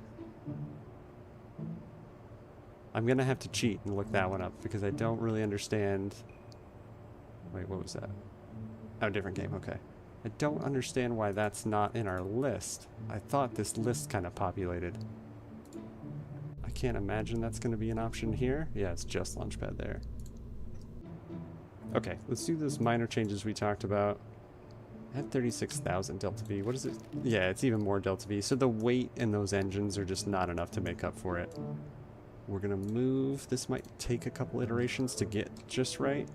I'm gonna have to cheat and look that one up because I don't really understand. Wait, what was that? Oh, different game, okay. I don't understand why that's not in our list. I thought this list kind of populated. I can't imagine that's gonna be an option here. Yeah, it's just Launchpad there. Okay, let's do those minor changes we talked about. I had 36,000 delta V. What is it? Yeah, it's even more delta V. So the weight in those engines are just not enough to make up for it. We're gonna move. This might take a couple iterations to get just right.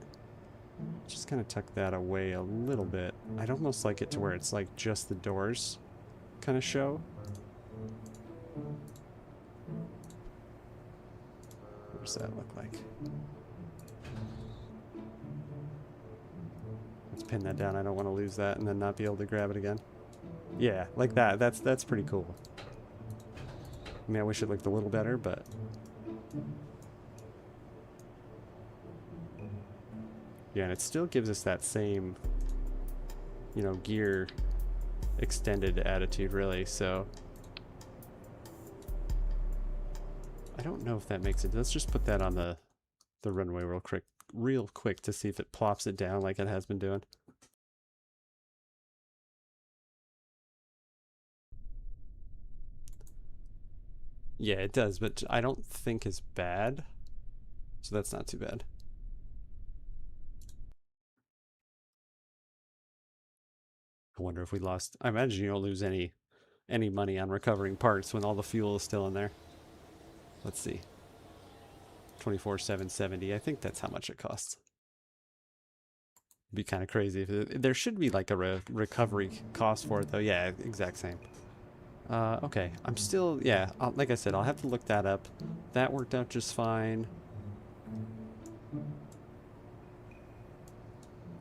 Just kind of tuck that away a little bit. I'd almost like it to where it's like just the doors kind of show. What does that look like? Let's pin that down. I don't want to lose that and then not be able to grab it again. Yeah, like that. That's pretty cool. I mean, I wish it looked a little better, but... Yeah, and it still gives us that same, you know, gear extended attitude, really, so... I don't know if that makes it. Let's just put that on the runway real quick to see if it plops it down like it has been doing. Yeah, it does, but I don't think it's bad. So that's not too bad. I wonder if we lost... I imagine you don't lose any money on recovering parts when all the fuel is still in there. Let's see. 24,770. I think that's how much it costs. Be kind of crazy. There should be like a recovery cost for it though. Yeah, exact same. Okay, I'm still, yeah, like I said, I'll have to look that up. That worked out just fine.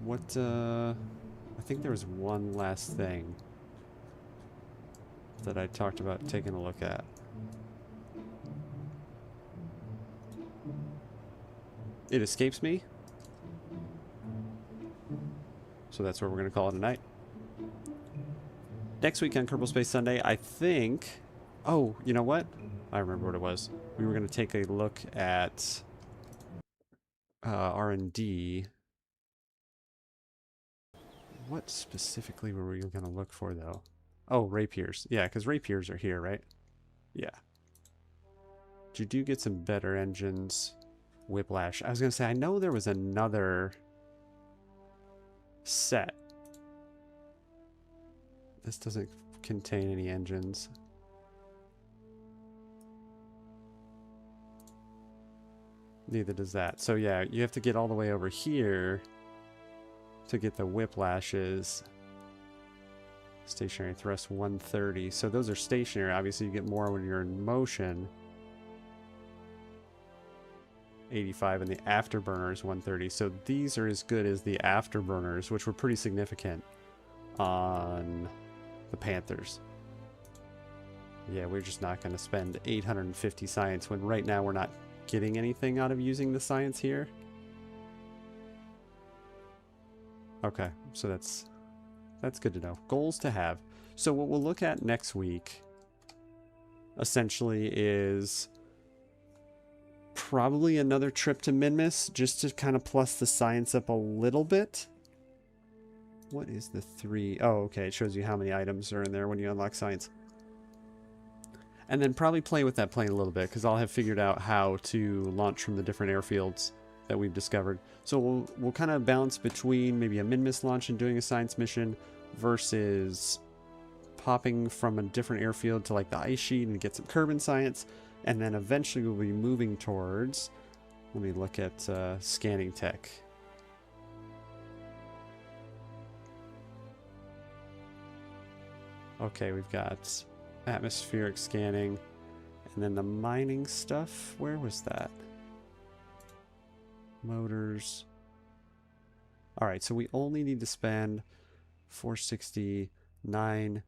What, I think there was one last thing that I talked about taking a look at. It escapes me. So that's where we're going to call it a night. Next week on Kerbal Space Sunday, I think... Oh, you know what? I remember what it was. We were going to take a look at R&D. What specifically were we going to look for, though? Oh, rapiers. Yeah, because rapiers are here, right? Yeah. You do get some better engines. Whiplash. I was going to say, I know there was another set. This doesn't contain any engines. Neither does that. So yeah, you have to get all the way over here to get the whiplashes. Stationary thrust 130. So those are stationary. Obviously you get more when you're in motion. 85, and the afterburners 130. So these are as good as the afterburners, which were pretty significant on the Panthers. Yeah, we're just not going to spend 850 science when right now we're not getting anything out of using the science here. Okay, so that's good to know. Goals to have. So what we'll look at next week essentially is probably another trip to Minmus, just to kind of plus the science up a little bit. What is the 3? Oh, okay. It shows you how many items are in there when you unlock science. And then probably play with that plane a little bit, because I'll have figured out how to launch from the different airfields that we've discovered. So we'll kind of balance between maybe a Minmus launch and doing a science mission versus popping from a different airfield to like the ice sheet and get some Kerbin science. And then eventually we'll be moving towards, let me look at scanning tech. Okay, we've got atmospheric scanning, and then the mining stuff. Where was that? Motors. All right, so we only need to spend 469,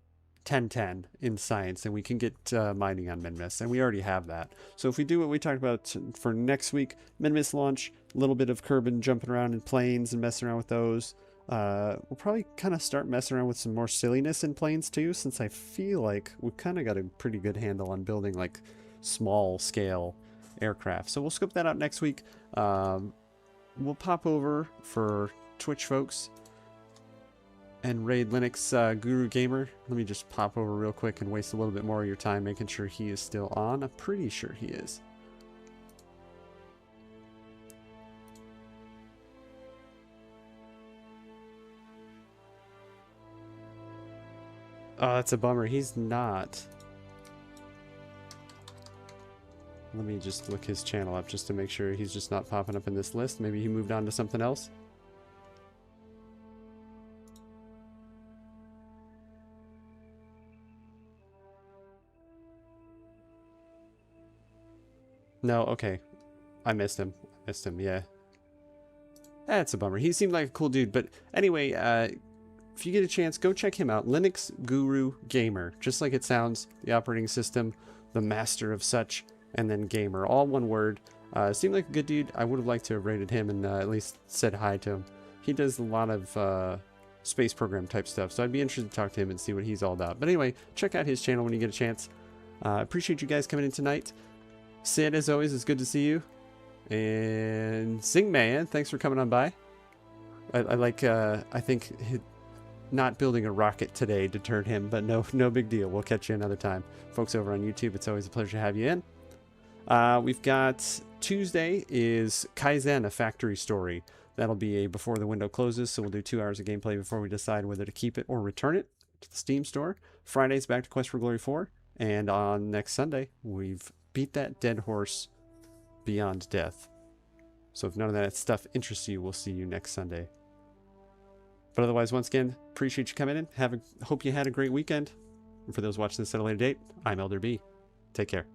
1010 in science, and we can get mining on Minmus, and we already have that. So if we do what we talked about for next week, Minmus launch, a little bit of Kerbin jumping around in planes and messing around with those. We'll probably kind of start messing around with some more silliness in planes too, since I feel like we've kind of got a pretty good handle on building like small scale aircraft. So we'll scope that out next week. We'll pop over for Twitch folks and raid Linux Guru Gamer. Let me just pop over real quick and waste a little bit more of your time making sure he is still on. I'm pretty sure he is. Oh, that's a bummer. He's not. Let me just look his channel up just to make sure he's just not popping up in this list. Maybe he moved on to something else. No, okay. I missed him. Yeah. That's a bummer. He seemed like a cool dude. But anyway, if you get a chance, go check him out. Linux Guru Gamer. Just like it sounds. The operating system, the master of such, and then gamer. All one word. Seemed like a good dude. I would have liked to have rated him and at least said hi to him. He does a lot of space program type stuff. So I'd be interested to talk to him and see what he's all about. But anyway, check out his channel when you get a chance. Appreciate you guys coming in tonight. Sid, as always, it's good to see you. And Zingman, thanks for coming on by. I think not building a rocket today deterred him, but no big deal. We'll catch you another time. Folks over on YouTube, it's always a pleasure to have you in. We've got Tuesday is Kaizen, a factory story. That'll be a before the window closes, so we'll do 2 hours of gameplay before we decide whether to keep it or return it to the Steam store. Friday's back to Quest for Glory 4, and on next Sunday, we've beat that dead horse beyond death. So if none of that stuff interests you, we'll see you next Sunday. But otherwise, once again, appreciate you coming in. Hope you had a great weekend. And for those watching this at a later date, I'm Elder B. Take care.